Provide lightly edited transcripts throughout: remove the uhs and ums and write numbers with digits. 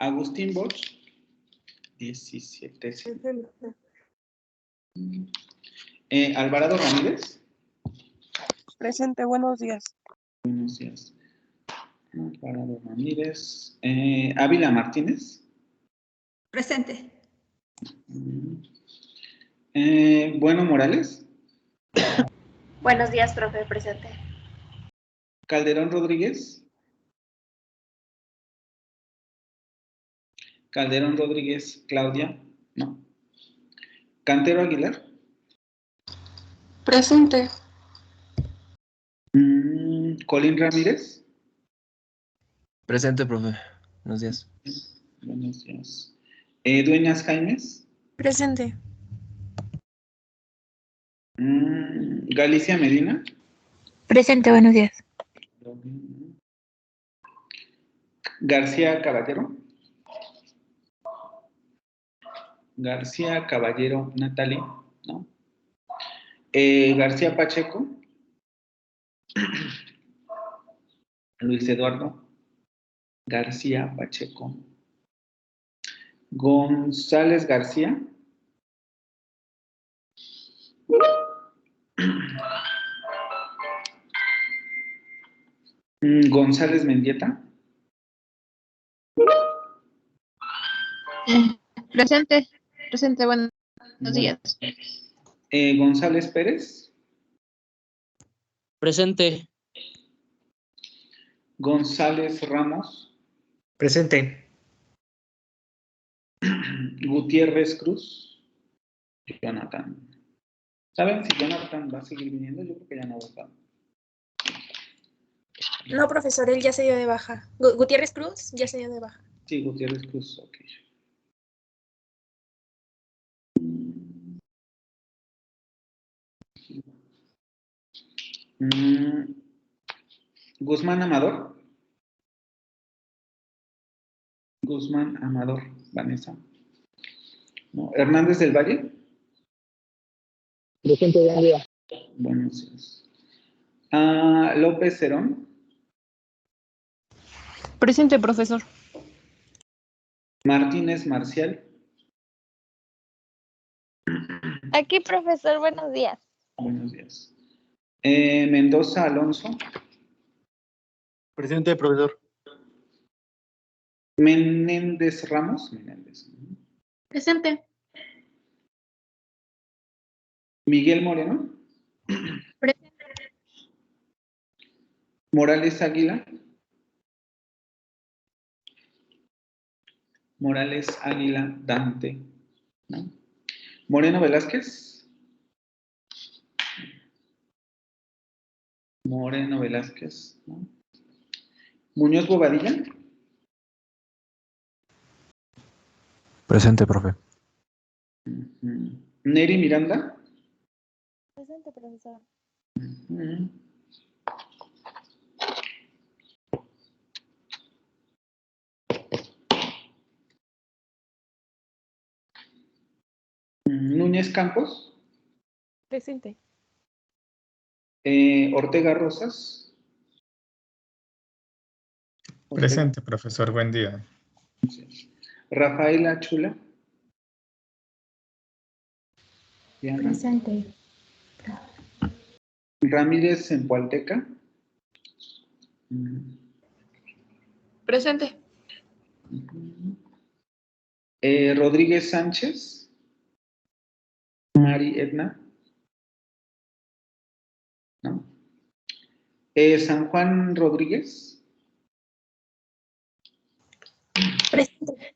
Agustín Bosch, 17. Sí. Alvarado Ramírez. Presente, buenos días. Buenos días. Alvarado Ramírez. Ávila Martínez. Presente. Bueno Morales. Buenos días, profe, presente. Calderón Rodríguez. Calderón Rodríguez, Claudia. No. Cantero Aguilar. Presente. Colín Ramírez. Presente, profe. Buenos días. Buenos días. Dueñas Jaimes. Presente. Galicia Medina. Presente, buenos días. García Caballero. García Caballero, Natalie, ¿no? García Pacheco. Luis Eduardo. García Pacheco. González García. González Mendieta. Presente, buenos días. González Pérez. Presente. González Ramos. Presente. Gutiérrez Cruz. Jonathan. ¿Saben si Jonathan va a seguir viniendo? Yo creo que ya no va a estar. No, profesor, él ya se dio de baja. Gutiérrez Cruz ya se dio de baja. Sí, Gutiérrez Cruz, ok. Guzmán Amador. Guzmán Amador, Vanessa. No. Hernández del Valle. Presente, buen día. Buenos días. López Cerón. Presente, profesor. Martínez Marcial. Aquí, profesor, buenos días. Buenos días. Mendoza Alonso. Presente, profesor. Menéndez Ramos. Menéndez. Presente. Miguel Moreno. Presente. Morales Águila. Morales Águila Dante. ¿No? Moreno Velázquez. Moreno Velázquez. ¿No? Muñoz Bobadilla. Presente, profe. Neri Miranda. Presente, profesor. Núñez Campos. Presente. Ortega Rosas. Presente, profesor. Buen día. Rafaela Chula. Diana. Presente. Ramírez Zempoalteca. Presente. Rodríguez Sánchez. Mari Edna. ¿No? San Juan Rodríguez. Presente.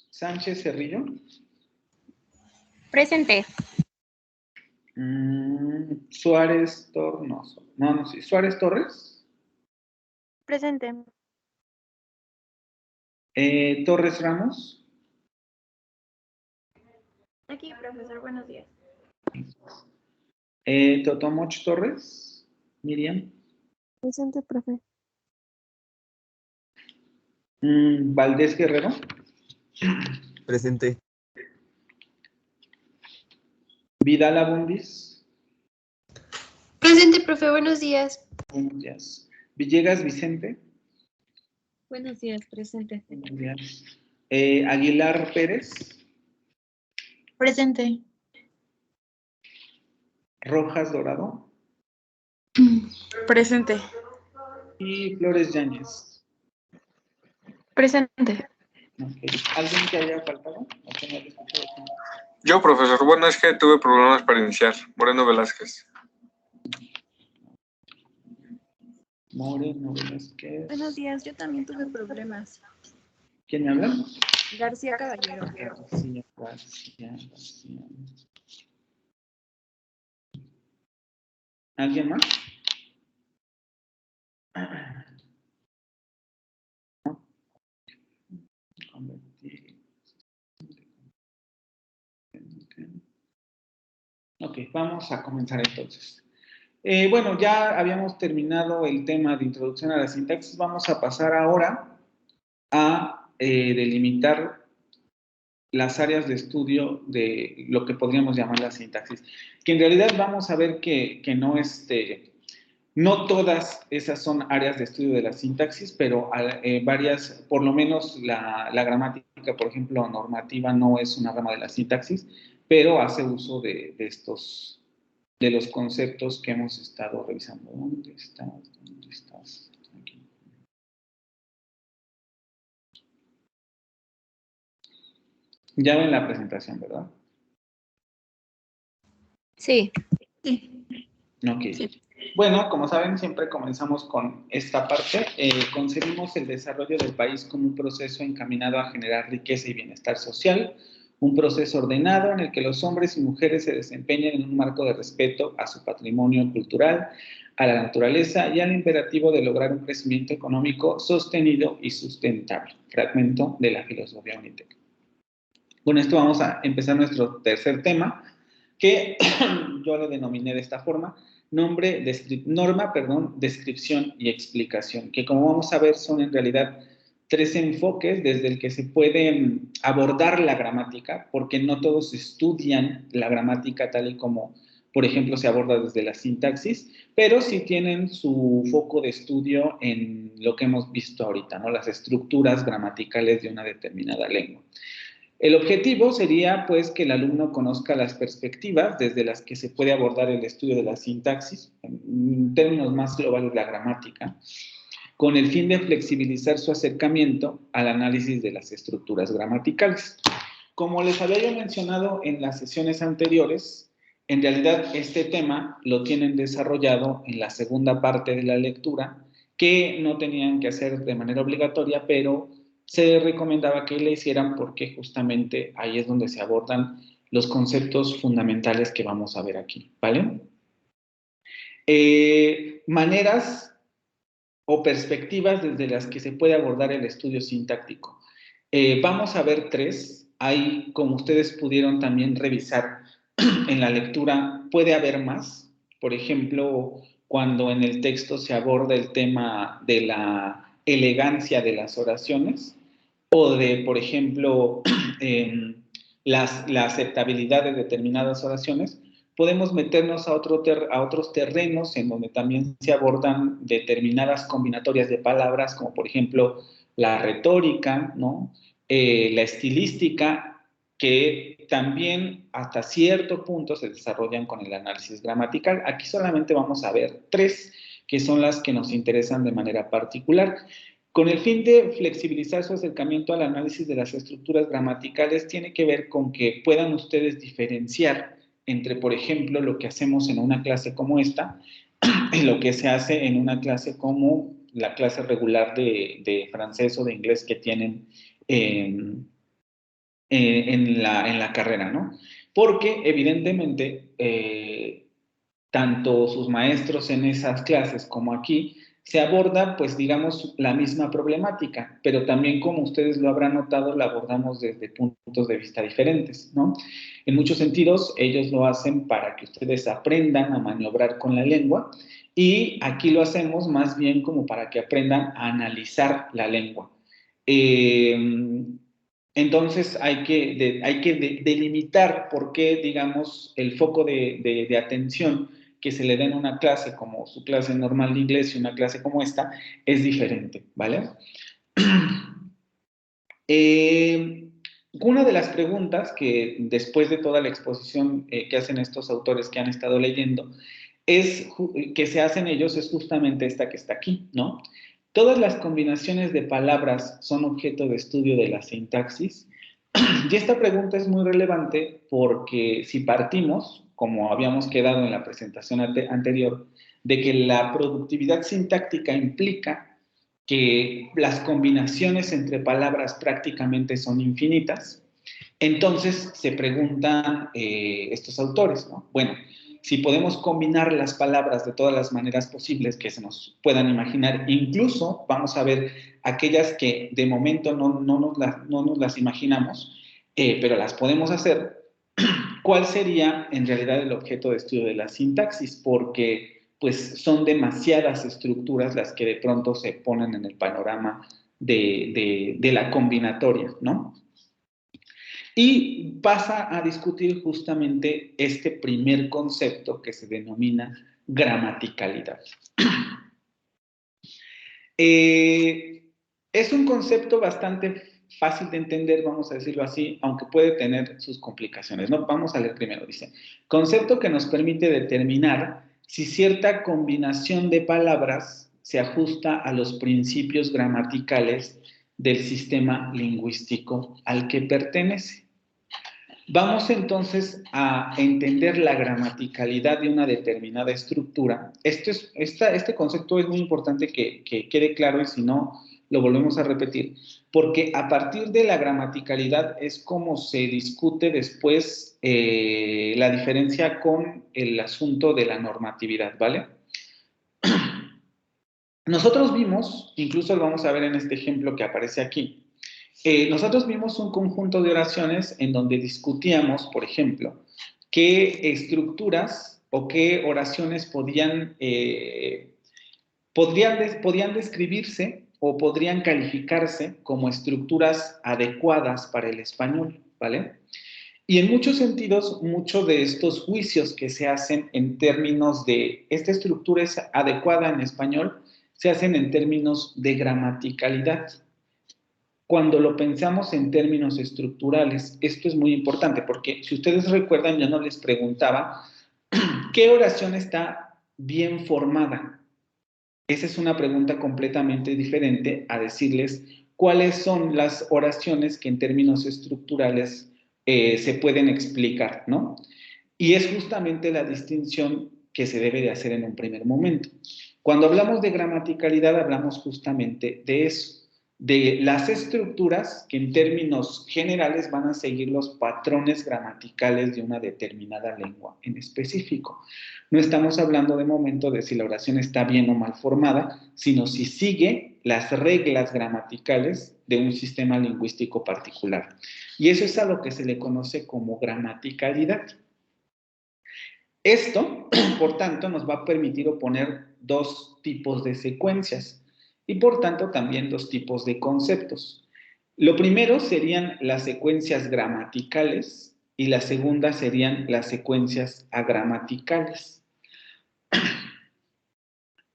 Sánchez Cerrillo. Presente. Suárez Tornoso. No, sí. Suárez Torres. Presente. Torres Ramos. Aquí, profesor, buenos días. Totomoch Torres. Miriam. Presente, profe. Valdés Guerrero. Presente. Vidal Abundis. Presente, profe, buenos días. Buenos días. Villegas Vicente. Buenos días, presente. Buenos días. Aguilar Pérez. Presente. Rojas Dorado. Presente. Y Flores Yáñez. Presente. Okay. ¿Alguien que haya faltado? ¿O que no haya escuchado? Yo, profesor. Bueno, es que tuve problemas para iniciar. Moreno Velázquez. Moreno Velázquez. Buenos días, yo también tuve problemas. ¿Quién me habla? García Caballero. García. ¿Alguien más? ¿No? Convertir. Ok, vamos a comenzar entonces. Bueno, ya habíamos terminado el tema de introducción a la sintaxis. Vamos a pasar ahora a delimitar las áreas de estudio de lo que podríamos llamar la sintaxis. Que en realidad vamos a ver que no todas esas son áreas de estudio de la sintaxis, pero varias, por lo menos la gramática, por ejemplo, normativa no es una rama de la sintaxis, pero hace uso de los conceptos que hemos estado revisando. ¿Dónde estás? ¿Dónde estás? Aquí. Ya ven la presentación, ¿verdad? Sí. Sí. Ok. Sí. Bueno, como saben, siempre comenzamos con esta parte. Concebimos el desarrollo del país como un proceso encaminado a generar riqueza y bienestar social, un proceso ordenado en el que los hombres y mujeres se desempeñan en un marco de respeto a su patrimonio cultural, a la naturaleza y al imperativo de lograr un crecimiento económico sostenido y sustentable. Fragmento de la filosofía Unitec. Con esto vamos a empezar nuestro tercer tema, que yo lo denominé de esta forma, norma, descripción y explicación, que como vamos a ver son en realidad tres enfoques desde el que se puede abordar la gramática, porque no todos estudian la gramática tal y como, por ejemplo, se aborda desde la sintaxis, pero sí tienen su foco de estudio en lo que hemos visto ahorita, ¿no? Las estructuras gramaticales de una determinada lengua. El objetivo sería, pues, que el alumno conozca las perspectivas desde las que se puede abordar el estudio de la sintaxis, en términos más globales la gramática, con el fin de flexibilizar su acercamiento al análisis de las estructuras gramaticales. Como les había yo mencionado en las sesiones anteriores, en realidad este tema lo tienen desarrollado en la segunda parte de la lectura, que no tenían que hacer de manera obligatoria, pero se recomendaba que le hicieran porque justamente ahí es donde se abordan los conceptos fundamentales que vamos a ver aquí, ¿vale? Maneras o perspectivas desde las que se puede abordar el estudio sintáctico. Vamos a ver tres. Ahí, como ustedes pudieron también revisar en la lectura, puede haber más. Por ejemplo, cuando en el texto se aborda el tema de la elegancia de las oraciones, o de, por ejemplo, la aceptabilidad de determinadas oraciones, podemos meternos a otros terrenos en donde también se abordan determinadas combinatorias de palabras, como por ejemplo la retórica, ¿no? La estilística, que también hasta cierto punto se desarrollan con el análisis gramatical. Aquí solamente vamos a ver tres, que son las que nos interesan de manera particular. Con el fin de flexibilizar su acercamiento al análisis de las estructuras gramaticales, tiene que ver con que puedan ustedes diferenciar entre, por ejemplo, lo que hacemos en una clase como esta y lo que se hace en una clase como la clase regular de francés o de inglés que tienen en la carrera, ¿no? Porque, evidentemente, tanto sus maestros en esas clases como aquí, se aborda, pues digamos, la misma problemática, pero también, como ustedes lo habrán notado, la abordamos desde puntos de vista diferentes, ¿no? En muchos sentidos, ellos lo hacen para que ustedes aprendan a maniobrar con la lengua, y aquí lo hacemos más bien como para que aprendan a analizar la lengua. Entonces, hay que delimitar por qué, digamos, el foco de atención que se le den una clase como su clase normal de inglés y una clase como esta es diferente, ¿vale? Una de las preguntas que después de toda la exposición que hacen estos autores que han estado leyendo, que se hacen ellos es justamente esta que está aquí, ¿no? Todas las combinaciones de palabras son objeto de estudio de la sintaxis. Y esta pregunta es muy relevante porque si partimos, como habíamos quedado en la presentación anterior, de que la productividad sintáctica implica que las combinaciones entre palabras prácticamente son infinitas, entonces se preguntan estos autores, ¿no? Bueno, si podemos combinar las palabras de todas las maneras posibles que se nos puedan imaginar, incluso vamos a ver aquellas que de momento no nos las imaginamos, pero las podemos hacer, ¿cuál sería en realidad el objeto de estudio de la sintaxis? Porque pues son demasiadas estructuras las que de pronto se ponen en el panorama de la combinatoria, ¿no? Y pasa a discutir justamente este primer concepto que se denomina gramaticalidad. Es un concepto bastante fácil de entender, vamos a decirlo así, aunque puede tener sus complicaciones, ¿no? Vamos a leer primero, dice, concepto que nos permite determinar si cierta combinación de palabras se ajusta a los principios gramaticales del sistema lingüístico al que pertenece. Vamos entonces a entender la gramaticalidad de una determinada estructura. Este concepto es muy importante que quede claro y si no, lo volvemos a repetir, porque a partir de la gramaticalidad es como se discute después la diferencia con el asunto de la normatividad, ¿vale? Nosotros vimos, incluso lo vamos a ver en este ejemplo que aparece aquí, nosotros vimos un conjunto de oraciones en donde discutíamos, por ejemplo, qué estructuras o qué oraciones podían describirse o podrían calificarse como estructuras adecuadas para el español, ¿vale? Y en muchos sentidos, muchos de estos juicios que se hacen en términos de esta estructura es adecuada en español, se hacen en términos de gramaticalidad. Cuando lo pensamos en términos estructurales, esto es muy importante, porque si ustedes recuerdan, yo no les preguntaba ¿qué oración está bien formada? Esa es una pregunta completamente diferente a decirles cuáles son las oraciones que en términos estructurales se pueden explicar, ¿no? Y es justamente la distinción que se debe de hacer en un primer momento. Cuando hablamos de gramaticalidad, hablamos justamente de eso, de las estructuras que en términos generales van a seguir los patrones gramaticales de una determinada lengua en específico. No estamos hablando de momento de si la oración está bien o mal formada, sino si sigue las reglas gramaticales de un sistema lingüístico particular. Y eso es a lo que se le conoce como gramaticalidad. Esto, por tanto, nos va a permitir oponer dos tipos de secuencias y, por tanto, también dos tipos de conceptos. Lo primero serían las secuencias gramaticales y la segunda serían las secuencias agramaticales.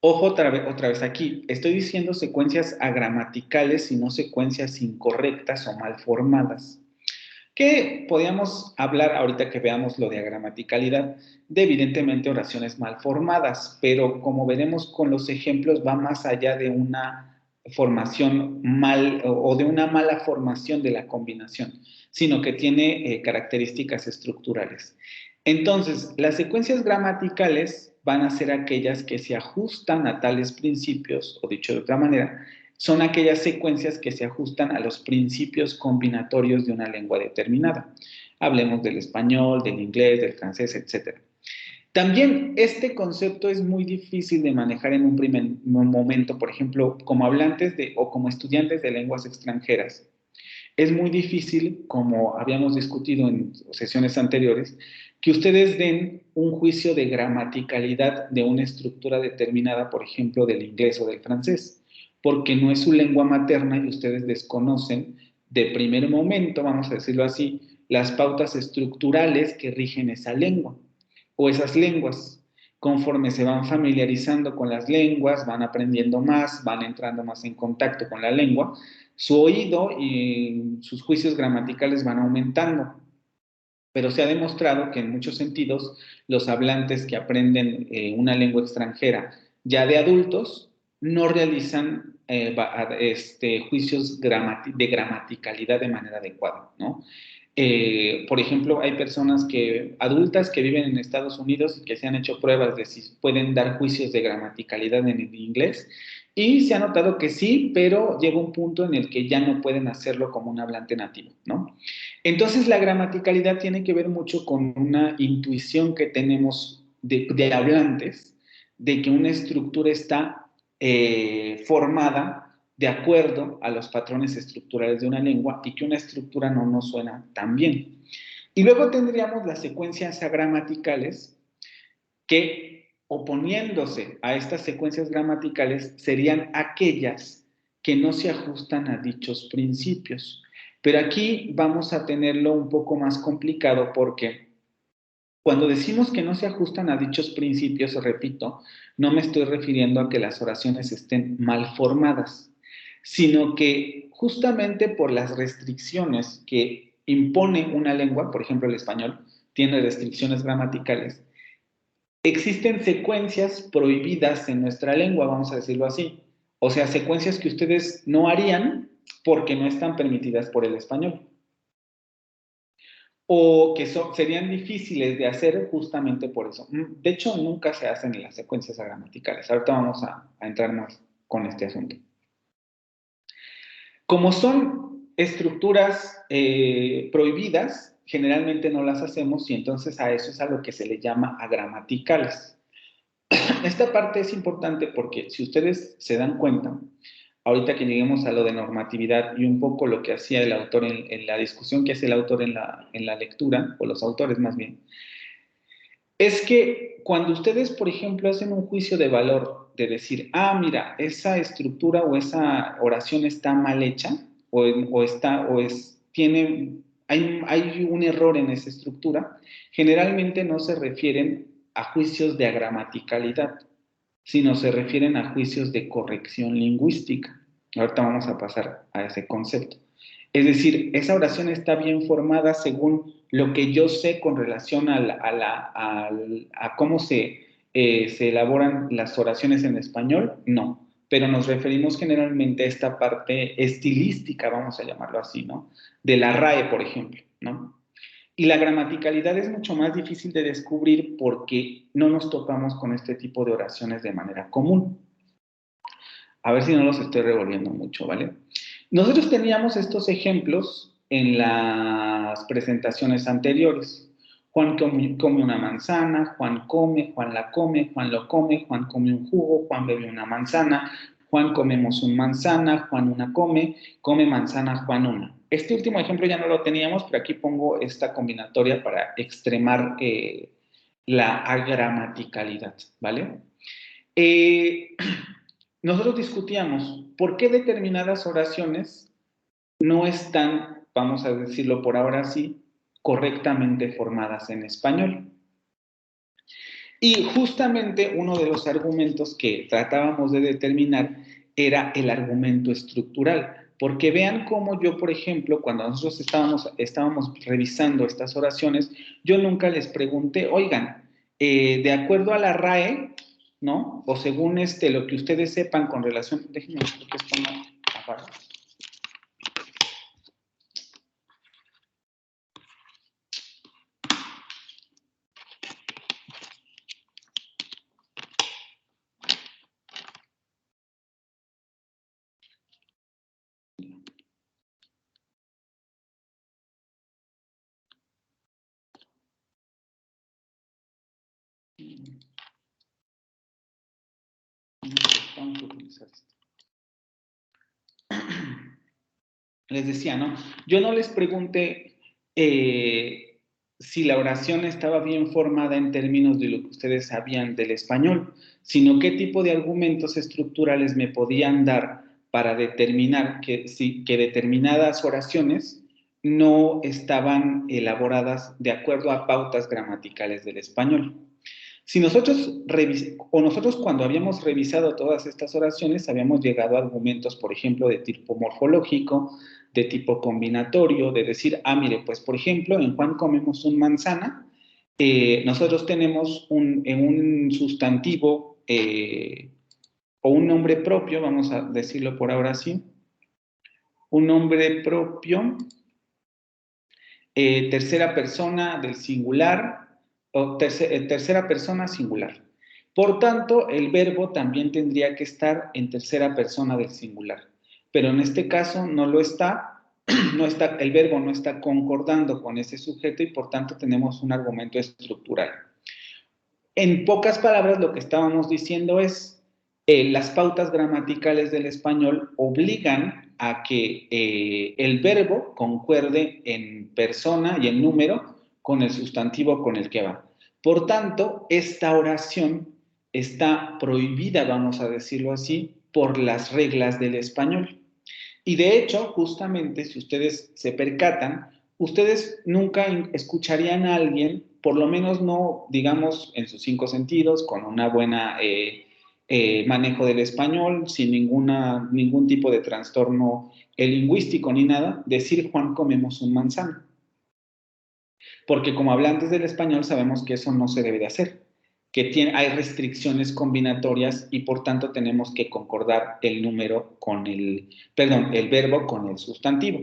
Ojo otra vez aquí, estoy diciendo secuencias agramaticales y no secuencias incorrectas o mal formadas. Que podríamos hablar, ahorita que veamos lo de gramaticalidad, de evidentemente oraciones mal formadas, pero como veremos con los ejemplos, va más allá de una formación mal o de una mala formación de la combinación, sino que tiene características estructurales. Entonces, las secuencias gramaticales van a ser aquellas que se ajustan a tales principios, o dicho de otra manera, son aquellas secuencias que se ajustan a los principios combinatorios de una lengua determinada. Hablemos del español, del inglés, del francés, etc. También este concepto es muy difícil de manejar en un primer momento, por ejemplo, como hablantes o como estudiantes de lenguas extranjeras. Es muy difícil, como habíamos discutido en sesiones anteriores, que ustedes den un juicio de gramaticalidad de una estructura determinada, por ejemplo, del inglés o del francés, porque no es su lengua materna y ustedes desconocen de primer momento, vamos a decirlo así, las pautas estructurales que rigen esa lengua o esas lenguas. conforme se van familiarizando con las lenguas, van aprendiendo más, van entrando más en contacto con la lengua, su oído y sus juicios gramaticales van aumentando. Pero se ha demostrado que en muchos sentidos los hablantes que aprenden una lengua extranjera ya de adultos no realizan juicios de gramaticalidad de manera adecuada, ¿no? Por ejemplo, hay personas adultas que viven en Estados Unidos que se han hecho pruebas de si pueden dar juicios de gramaticalidad en el inglés y se ha notado que sí, pero llega un punto en el que ya no pueden hacerlo como un hablante nativo, ¿no? Entonces, la gramaticalidad tiene que ver mucho con una intuición que tenemos de hablantes, de que una estructura está formada de acuerdo a los patrones estructurales de una lengua y que una estructura no nos suena tan bien. Y luego tendríamos las secuencias gramaticales que, oponiéndose a estas secuencias gramaticales, serían aquellas que no se ajustan a dichos principios. Pero aquí vamos a tenerlo un poco más complicado porque cuando decimos que no se ajustan a dichos principios, repito, no me estoy refiriendo a que las oraciones estén mal formadas, sino que justamente por las restricciones que impone una lengua, por ejemplo el español, tiene restricciones gramaticales, existen secuencias prohibidas en nuestra lengua, vamos a decirlo así. O sea, secuencias que ustedes no harían porque no están permitidas por el español. O que serían difíciles de hacer justamente por eso. De hecho, nunca se hacen en las secuencias gramaticales. Ahorita vamos a entrar más con este asunto. Como son estructuras prohibidas, generalmente no las hacemos y entonces a eso es a lo que se le llama agramaticales. Esta parte es importante porque si ustedes se dan cuenta, ahorita que lleguemos a lo de normatividad y un poco lo que hacía el autor en la discusión que hace el autor en la lectura, o los autores más bien, es que cuando ustedes, por ejemplo, hacen un juicio de valor de decir, mira, esa estructura o esa oración está mal hecha, hay un error en esa estructura, generalmente no se refieren a juicios de agramaticalidad, sino se refieren a juicios de corrección lingüística. Ahorita vamos a pasar a ese concepto. Es decir, esa oración está bien formada según lo que yo sé con relación a cómo se elaboran las oraciones en español, no. Pero nos referimos generalmente a esta parte estilística, vamos a llamarlo así, ¿no? De la RAE, por ejemplo, ¿no? Y la gramaticalidad es mucho más difícil de descubrir porque no nos topamos con este tipo de oraciones de manera común. A ver si no los estoy revolviendo mucho, ¿vale? Nosotros teníamos estos ejemplos en las presentaciones anteriores. Juan come una manzana, Juan come, Juan la come, Juan lo come, Juan come un jugo, Juan bebe una manzana, Juan comemos una manzana, Juan una come manzana, Juan una. Este último ejemplo ya no lo teníamos, pero aquí pongo esta combinatoria para extremar la agramaticalidad, ¿vale? Nosotros discutíamos por qué determinadas oraciones no están, vamos a decirlo por ahora sí, correctamente formadas en español. Y justamente uno de los argumentos que tratábamos de determinar era el argumento estructural. Porque vean cómo yo, por ejemplo, cuando nosotros estábamos revisando estas oraciones, yo nunca les pregunté, oigan, de acuerdo a la RAE, ¿no? O según lo que ustedes sepan con relación, déjenme ver que esto no apaga. Les decía, ¿no? Yo no les pregunté si la oración estaba bien formada en términos de lo que ustedes sabían del español, sino qué tipo de argumentos estructurales me podían dar para determinar que determinadas oraciones no estaban elaboradas de acuerdo a pautas gramaticales del español. Si nosotros cuando habíamos revisado todas estas oraciones, habíamos llegado a argumentos, por ejemplo, de tipo morfológico, de tipo combinatorio, de decir, mire, pues por ejemplo, en Juan comemos un manzana, nosotros tenemos un sustantivo o un nombre propio, vamos a decirlo por ahora así, un nombre propio, tercera persona del singular, o tercera persona singular. Por tanto, el verbo también tendría que estar en tercera persona del singular. Pero en este caso no lo está, el verbo no está concordando con ese sujeto y por tanto tenemos un argumento estructural. En pocas palabras, lo que estábamos diciendo es, las pautas gramaticales del español obligan a que el verbo concuerde en persona y en número con el sustantivo con el que va. Por tanto, esta oración está prohibida, vamos a decirlo así, por las reglas del español. Y de hecho, justamente, si ustedes se percatan, ustedes nunca escucharían a alguien, por lo menos no, digamos, en sus 5 sentidos, con una buena manejo del español, sin ningún tipo de trastorno lingüístico ni nada, decir Juan comemos un manzano. Porque como hablantes del español sabemos que eso no se debe de hacer, que hay restricciones combinatorias y por tanto tenemos que concordar el verbo con el sustantivo.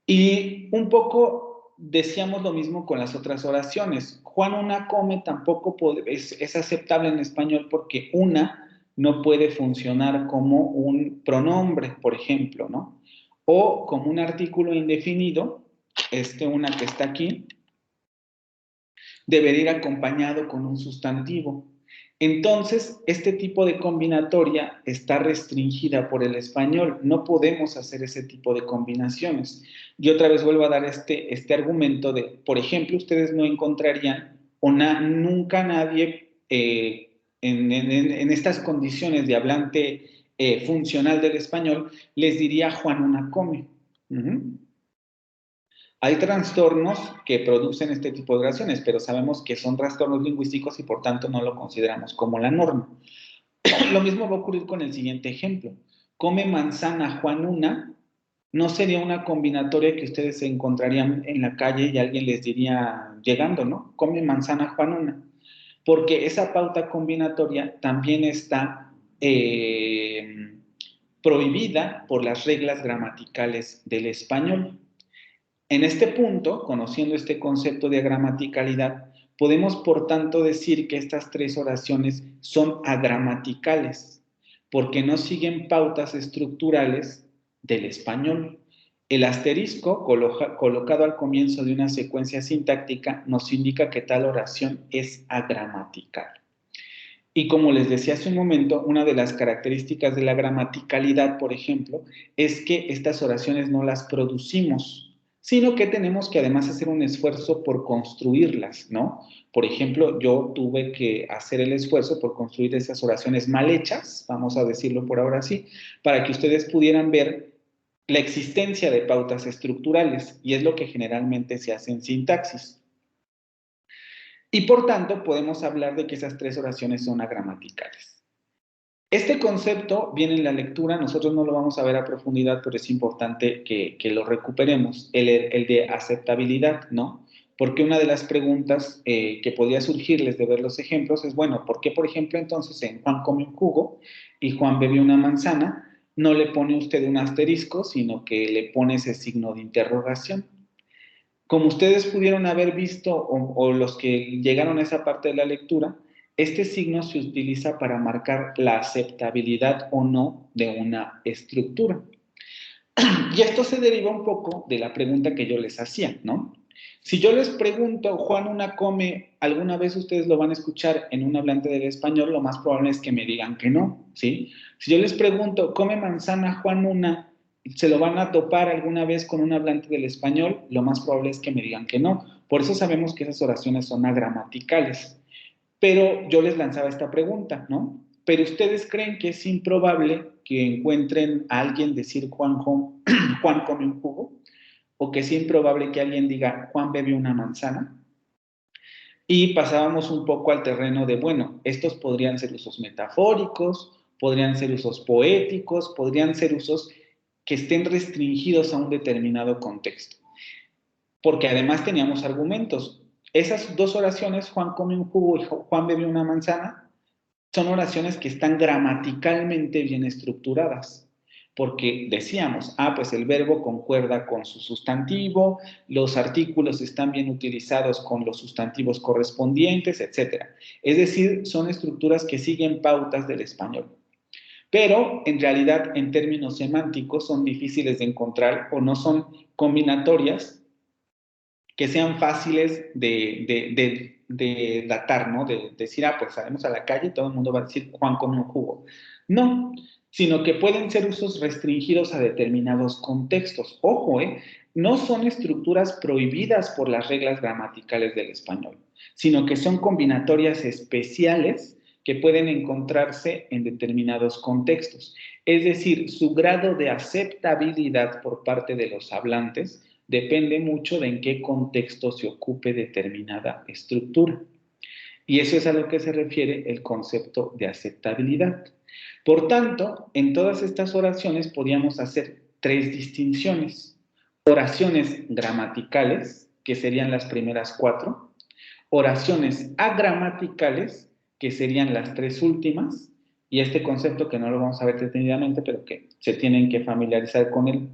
Y un poco decíamos lo mismo con las otras oraciones. Juan una come tampoco es aceptable en español porque una no puede funcionar como un pronombre, por ejemplo, ¿no? O como un artículo indefinido, una que está aquí, debería ir acompañado con un sustantivo. Entonces, este tipo de combinatoria está restringida por el español. No podemos hacer ese tipo de combinaciones. Y otra vez vuelvo a dar este argumento de, por ejemplo, ustedes no encontrarían nunca nadie en estas condiciones de hablante funcional del español les diría Juan una come. Hay trastornos que producen este tipo de oraciones, pero sabemos que son trastornos lingüísticos y por tanto no lo consideramos como la norma. Lo mismo va a ocurrir con el siguiente ejemplo. Come manzana Juan una, no sería una combinatoria que ustedes se encontrarían en la calle y alguien les diría, llegando, ¿no? Come manzana Juan una. Porque esa pauta combinatoria también está prohibida por las reglas gramaticales del español. En este punto, conociendo este concepto de gramaticalidad, podemos por tanto decir que estas 3 oraciones son agramaticales, porque no siguen pautas estructurales del español. El asterisco colocado al comienzo de una secuencia sintáctica nos indica que tal oración es agramatical. Y como les decía hace un momento, una de las características de la gramaticalidad, por ejemplo, es que estas oraciones no las producimos, sino que tenemos que además hacer un esfuerzo por construirlas, ¿no? Por ejemplo, yo tuve que hacer el esfuerzo por construir esas oraciones mal hechas, vamos a decirlo por ahora sí, para que ustedes pudieran ver la existencia de pautas estructurales, y es lo que generalmente se hace en sintaxis. Y por tanto, podemos hablar de que esas 3 oraciones son agramaticales. Este concepto viene en la lectura, nosotros no lo vamos a ver a profundidad, pero es importante que lo recuperemos, el de aceptabilidad, ¿no? Porque una de las preguntas que podría surgirles de ver los ejemplos es, bueno, ¿por qué, por ejemplo, entonces en Juan come un jugo y Juan bebe una manzana, no le pone usted un asterisco, sino que le pone ese signo de interrogación? Como ustedes pudieron haber visto, o los que llegaron a esa parte de la lectura, este signo se utiliza para marcar la aceptabilidad o no de una estructura. Y esto se deriva un poco de la pregunta que yo les hacía, ¿no? Si yo les pregunto, Juan una come, ¿alguna vez ustedes lo van a escuchar en un hablante del español? Lo más probable es que me digan que no, ¿sí? Si yo les pregunto, ¿come manzana Juan una? ¿Se lo van a topar alguna vez con un hablante del español? Lo más probable es que me digan que no. Por eso sabemos que esas oraciones son agramaticales. Pero yo les lanzaba esta pregunta, ¿no? ¿Pero ustedes creen que es improbable que encuentren a alguien decir Juan come un jugo? ¿O que es improbable que alguien diga Juan bebe una manzana? Y pasábamos un poco al terreno de, bueno, estos podrían ser usos metafóricos, podrían ser usos poéticos, podrían ser usos que estén restringidos a un determinado contexto. Porque además teníamos argumentos. Esas dos oraciones, Juan come un jugo y Juan bebe una manzana, son oraciones que están gramaticalmente bien estructuradas. Porque decíamos, pues el verbo concuerda con su sustantivo, los artículos están bien utilizados con los sustantivos correspondientes, etc. Es decir, son estructuras que siguen pautas del español. Pero, en realidad, en términos semánticos, son difíciles de encontrar o no son combinatorias que sean fáciles de datar, ¿no? De decir, pues salimos a la calle y todo el mundo va a decir, Juan come un jugo. No, sino que pueden ser usos restringidos a determinados contextos. Ojo, no son estructuras prohibidas por las reglas gramaticales del español, sino que son combinatorias especiales que pueden encontrarse en determinados contextos. Es decir, su grado de aceptabilidad por parte de los hablantes depende mucho de en qué contexto se ocupe determinada estructura. Y eso es a lo que se refiere el concepto de aceptabilidad. Por tanto, en todas estas oraciones podríamos hacer tres distinciones. Oraciones gramaticales, que serían las primeras 4. Oraciones agramaticales, que serían las 3 últimas. Y este concepto que no lo vamos a ver detenidamente, pero que se tienen que familiarizar con él.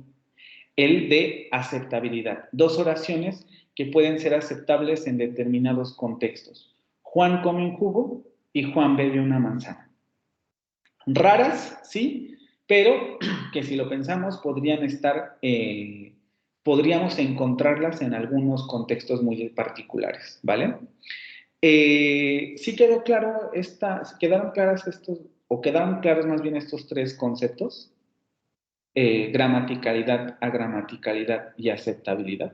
El de aceptabilidad. 2 oraciones que pueden ser aceptables en determinados contextos. Juan come un jugo y Juan bebe una manzana. Raras, sí, pero que si lo pensamos podrían estar, podríamos encontrarlas en algunos contextos muy particulares, ¿vale? ¿Sí quedó claro quedaron claras estos, o quedaron claros más bien estos 3 conceptos? Gramaticalidad, agramaticalidad y aceptabilidad.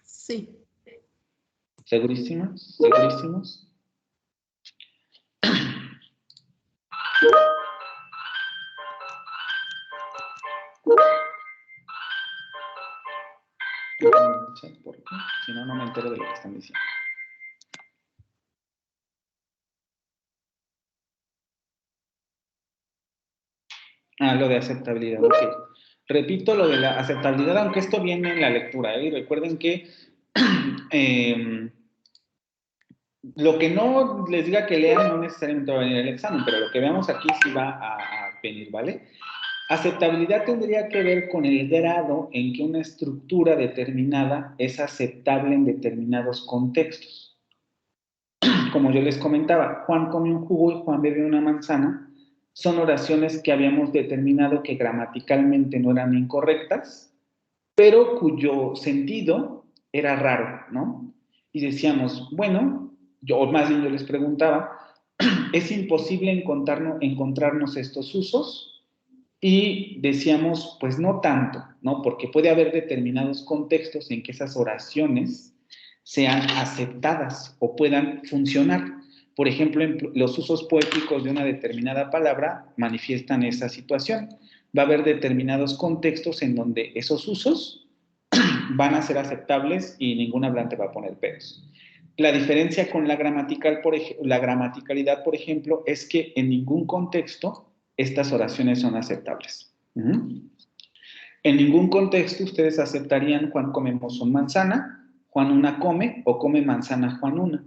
Sí. ¿Segurísimos? ¿Segurísimos? Porque si no, no me entero de lo que están diciendo. Lo de aceptabilidad, ok. Repito lo de la aceptabilidad, aunque esto viene en la lectura, ¿eh? Recuerden que lo que no les diga que lean no necesariamente va a venir el examen, pero lo que veamos aquí sí va a venir, ¿vale? Aceptabilidad tendría que ver con el grado en que una estructura determinada es aceptable en determinados contextos. Como yo les comentaba, Juan come un jugo y Juan bebe una manzana, son oraciones que habíamos determinado que gramaticalmente no eran incorrectas, pero cuyo sentido era raro, ¿no? Y decíamos, bueno, o más bien yo les preguntaba, ¿es imposible encontrarnos estos usos? Y decíamos, pues no tanto, ¿no? Porque puede haber determinados contextos en que esas oraciones sean aceptadas o puedan funcionar. Por ejemplo, los usos poéticos de una determinada palabra manifiestan esa situación. Va a haber determinados contextos en donde esos usos van a ser aceptables y ningún hablante va a poner peros. La diferencia con la gramaticalidad, por ejemplo, es que en ningún contexto estas oraciones son aceptables. En ningún contexto ustedes aceptarían Juan comemos una manzana, Juan una come o come manzana Juan una,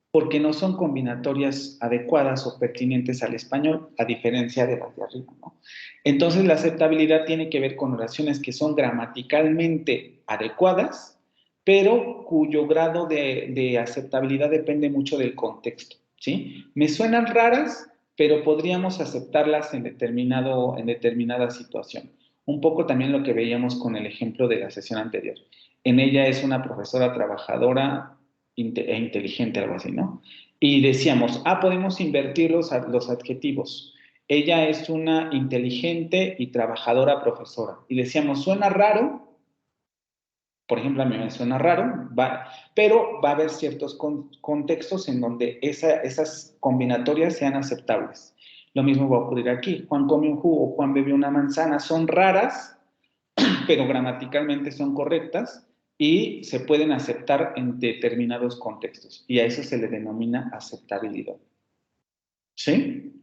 porque no son combinatorias adecuadas o pertinentes al español, a diferencia de las de arriba, ¿no? Entonces la aceptabilidad tiene que ver con oraciones que son gramaticalmente adecuadas, pero cuyo grado de aceptabilidad depende mucho del contexto, ¿sí? Me suenan raras, pero podríamos aceptarlas en determinada situación. Un poco también lo que veíamos con el ejemplo de la sesión anterior. En ella es una profesora trabajadora e inteligente, algo así, ¿no? Y decíamos, podemos invertir los adjetivos. Ella es una inteligente y trabajadora profesora. Y decíamos, suena raro, por ejemplo, a mí me suena raro, pero va a haber ciertos contextos en donde esas combinatorias sean aceptables. Lo mismo va a ocurrir aquí. Juan come un jugo o Juan bebió una manzana. Son raras, pero gramaticalmente son correctas y se pueden aceptar en determinados contextos. Y a eso se le denomina aceptabilidad. ¿Sí?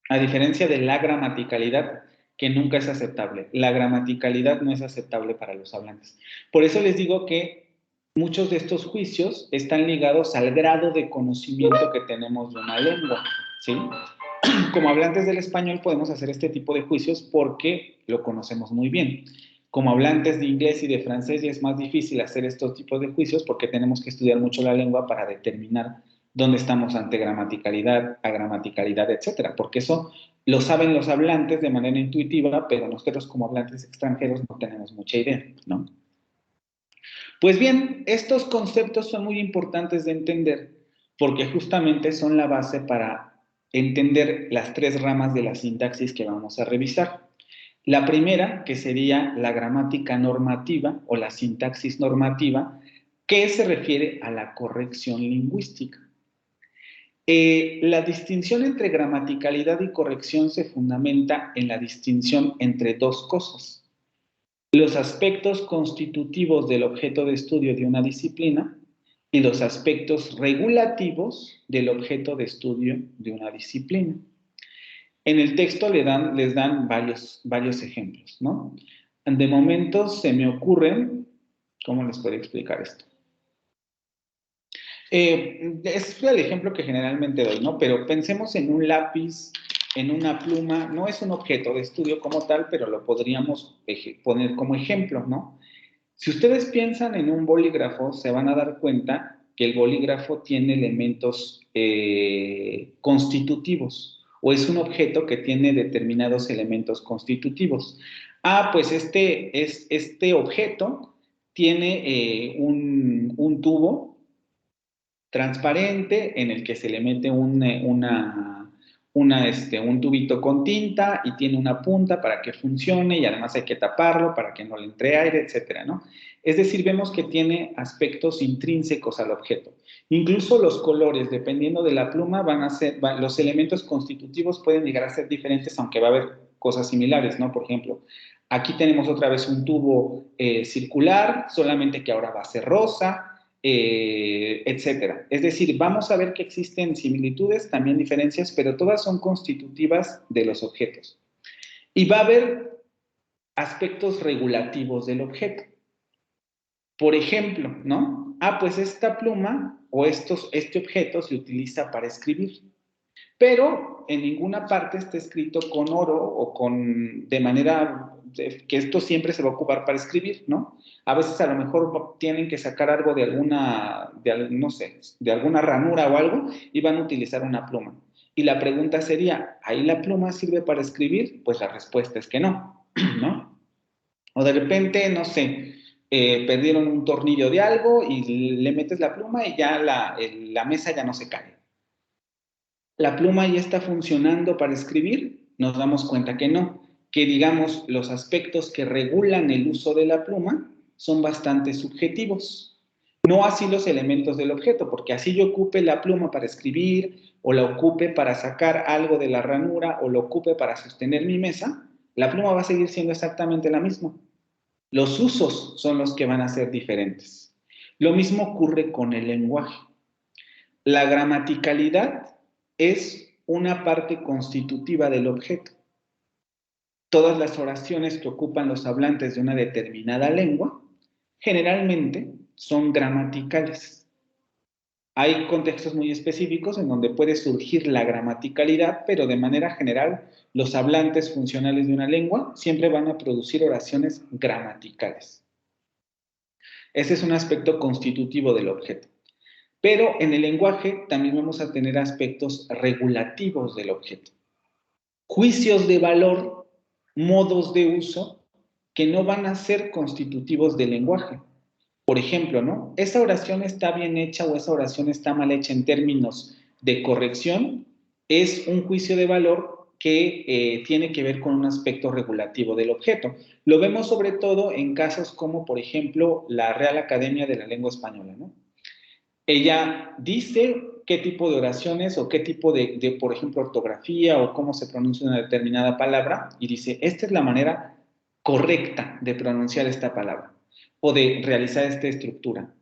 A diferencia de la gramaticalidad, que nunca es aceptable. La gramaticalidad no es aceptable para los hablantes. Por eso les digo que muchos de estos juicios están ligados al grado de conocimiento que tenemos de una lengua, ¿sí? Como hablantes del español podemos hacer este tipo de juicios porque lo conocemos muy bien. Como hablantes de inglés y de francés ya es más difícil hacer estos tipos de juicios porque tenemos que estudiar mucho la lengua para determinar dónde estamos ante gramaticalidad, agramaticalidad, etcétera, porque eso lo saben los hablantes de manera intuitiva, pero nosotros como hablantes extranjeros no tenemos mucha idea, ¿no? Pues bien, estos conceptos son muy importantes de entender porque justamente son la base para entender las tres ramas de la sintaxis que vamos a revisar. La primera, que sería la gramática normativa o la sintaxis normativa, que se refiere a la corrección lingüística. La distinción entre gramaticalidad y corrección se fundamenta en la distinción entre dos cosas. Los aspectos constitutivos del objeto de estudio de una disciplina y los aspectos regulativos del objeto de estudio de una disciplina. En el texto les dan varios ejemplos, ¿no? De momento se me ocurren, ¿cómo les puedo explicar esto? Es el ejemplo que generalmente doy, ¿no? Pero pensemos en un lápiz, en una pluma, no es un objeto de estudio como tal, pero lo podríamos poner como ejemplo, ¿no? Si ustedes piensan en un bolígrafo, se van a dar cuenta que el bolígrafo tiene elementos constitutivos, o es un objeto que tiene determinados elementos constitutivos. Ah, pues este objeto tiene un tubo transparente en el que se le mete un tubito con tinta y tiene una punta para que funcione y además hay que taparlo para que no le entre aire, etcétera, ¿no? Es decir, vemos que tiene aspectos intrínsecos al objeto. Incluso los colores, dependiendo de la pluma, los elementos constitutivos pueden llegar a ser diferentes, aunque va a haber cosas similares, ¿no? Por ejemplo, aquí tenemos otra vez un tubo circular, solamente que ahora va a ser rosa, etcétera. Es decir, vamos a ver que existen similitudes, también diferencias, pero todas son constitutivas de los objetos. Y va a haber aspectos regulativos del objeto. Por ejemplo, ¿no? Ah, pues esta pluma o este objeto se utiliza para escribir, pero en ninguna parte está escrito con oro o de manera que esto siempre se va a ocupar para escribir, ¿no? A veces a lo mejor tienen que sacar algo de alguna ranura o algo y van a utilizar una pluma. Y la pregunta sería, ¿ahí la pluma sirve para escribir? Pues la respuesta es que no, ¿no? O de repente, no sé, perdieron un tornillo de algo y le metes la pluma y ya la mesa ya no se cae. ¿La pluma ya está funcionando para escribir? Nos damos cuenta que no, que digamos los aspectos que regulan el uso de la pluma son bastante subjetivos. No así los elementos del objeto, porque así yo ocupe la pluma para escribir o la ocupe para sacar algo de la ranura o la ocupe para sostener mi mesa, la pluma va a seguir siendo exactamente la misma. Los usos son los que van a ser diferentes. Lo mismo ocurre con el lenguaje. La gramaticalidad es una parte constitutiva del objeto. Todas las oraciones que ocupan los hablantes de una determinada lengua generalmente son gramaticales. Hay contextos muy específicos en donde puede surgir la gramaticalidad, pero de manera general los hablantes funcionales de una lengua siempre van a producir oraciones gramaticales. Ese es un aspecto constitutivo del objeto. Pero en el lenguaje también vamos a tener aspectos regulativos del objeto. Juicios de valor, modos de uso, que no van a ser constitutivos del lenguaje. Por ejemplo, ¿no? ¿Esa oración está bien hecha o esa oración está mal hecha en términos de corrección? Es un juicio de valor que tiene que ver con un aspecto regulativo del objeto. Lo vemos sobre todo en casos como, por ejemplo, la Real Academia de la Lengua Española, ¿no? Ella dice qué tipo de oraciones o qué tipo de, por ejemplo, ortografía o cómo se pronuncia una determinada palabra y dice, esta es la manera correcta de pronunciar esta palabra o de realizar esta estructura.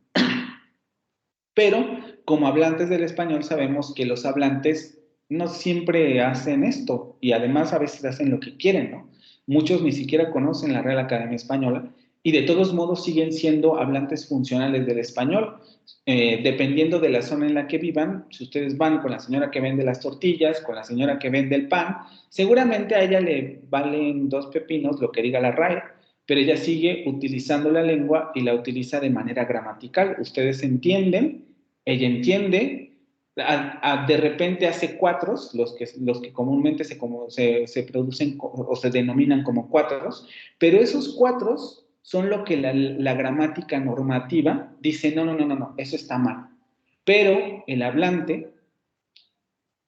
Pero como hablantes del español sabemos que los hablantes no siempre hacen esto y además a veces hacen lo que quieren, ¿no? Muchos ni siquiera conocen la Real Academia Española y de todos modos siguen siendo hablantes funcionales del español. Dependiendo de la zona en la que vivan, si ustedes van con la señora que vende las tortillas, con la señora que vende el pan, seguramente a ella le valen 2 pepinos lo que diga la RAE, pero ella sigue utilizando la lengua y la utiliza de manera gramatical. Ustedes entienden, ella entiende, de repente hace cuatros, los que comúnmente se producen o se denominan como cuatros, pero esos cuatros son lo que la gramática normativa dice, no, eso está mal. Pero el hablante,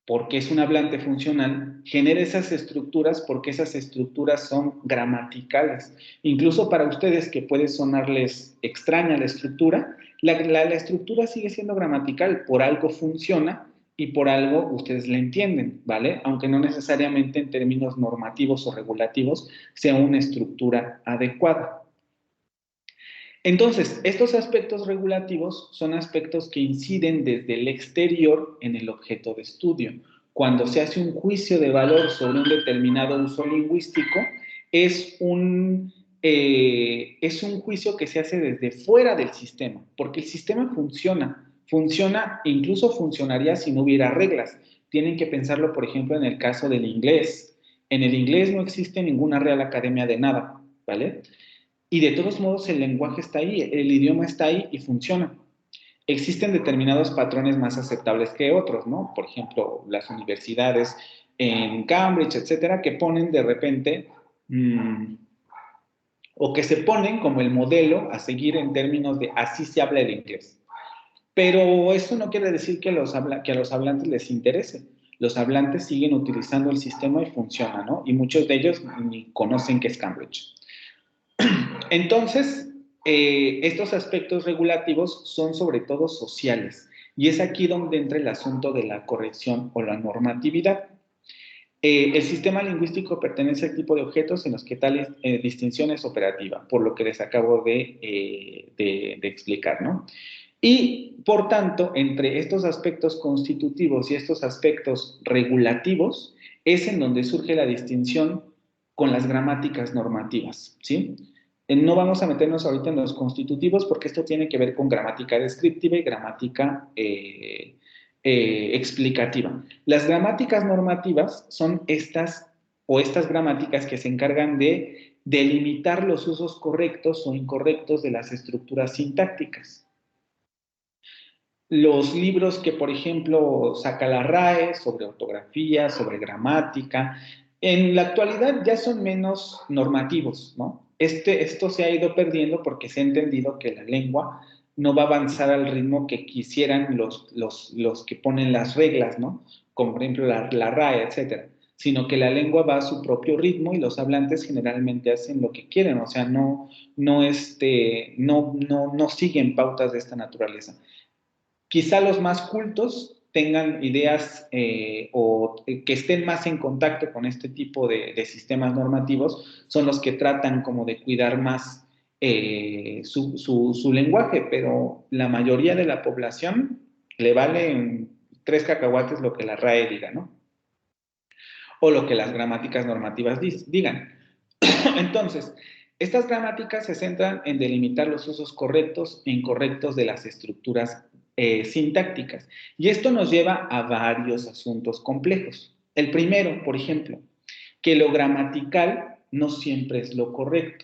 porque es un hablante funcional, genera esas estructuras porque esas estructuras son gramaticales. Incluso para ustedes que puede sonarles extraña la estructura, la estructura sigue siendo gramatical, por algo funciona y por algo ustedes la entienden, ¿vale? Aunque no necesariamente en términos normativos o regulativos sea una estructura adecuada. Entonces, estos aspectos regulativos son aspectos que inciden desde el exterior en el objeto de estudio. Cuando se hace un juicio de valor sobre un determinado uso lingüístico, es un juicio que se hace desde fuera del sistema, porque el sistema funciona, incluso funcionaría si no hubiera reglas. Tienen que pensarlo, por ejemplo, en el caso del inglés. En el inglés no existe ninguna Real Academia de nada, ¿vale? Y de todos modos el lenguaje está ahí, el idioma está ahí y funciona. Existen determinados patrones más aceptables que otros, ¿no? Por ejemplo, las universidades en Cambridge, etcétera, que ponen de repente, o que se ponen como el modelo a seguir en términos de así se habla el inglés. Pero eso no quiere decir que a los hablantes les interese. Los hablantes siguen utilizando el sistema y funciona, ¿no? Y muchos de ellos ni conocen qué es Cambridge. Entonces, estos aspectos regulativos son sobre todo sociales y es aquí donde entra el asunto de la corrección o la normatividad. El sistema lingüístico pertenece al tipo de objetos en los que tal distinción es operativa, por lo que les acabo de explicar, ¿no? Y, por tanto, entre estos aspectos constitutivos y estos aspectos regulativos es en donde surge la distinción con las gramáticas normativas, ¿sí? No vamos a meternos ahorita en los constitutivos porque esto tiene que ver con gramática descriptiva y gramática explicativa. Las gramáticas normativas son estas gramáticas que se encargan de delimitar los usos correctos o incorrectos de las estructuras sintácticas. Los libros que, por ejemplo, saca la RAE sobre ortografía, sobre gramática, en la actualidad ya son menos normativos, ¿no? Esto se ha ido perdiendo porque se ha entendido que la lengua no va a avanzar al ritmo que quisieran los que ponen las reglas, ¿no? Como por ejemplo la RAE, etcétera, sino que la lengua va a su propio ritmo y los hablantes generalmente hacen lo que quieren, o sea, no siguen pautas de esta naturaleza. Quizá los más cultos tengan ideas o que estén más en contacto con este tipo de sistemas normativos, son los que tratan como de cuidar más su lenguaje, pero la mayoría de la población le valen 3 cacahuates lo que la RAE diga, ¿no? O lo que las gramáticas normativas digan. Entonces, estas gramáticas se centran en delimitar los usos correctos e incorrectos de las estructuras sintácticas. Y esto nos lleva a varios asuntos complejos. El primero, por ejemplo, que lo gramatical no siempre es lo correcto.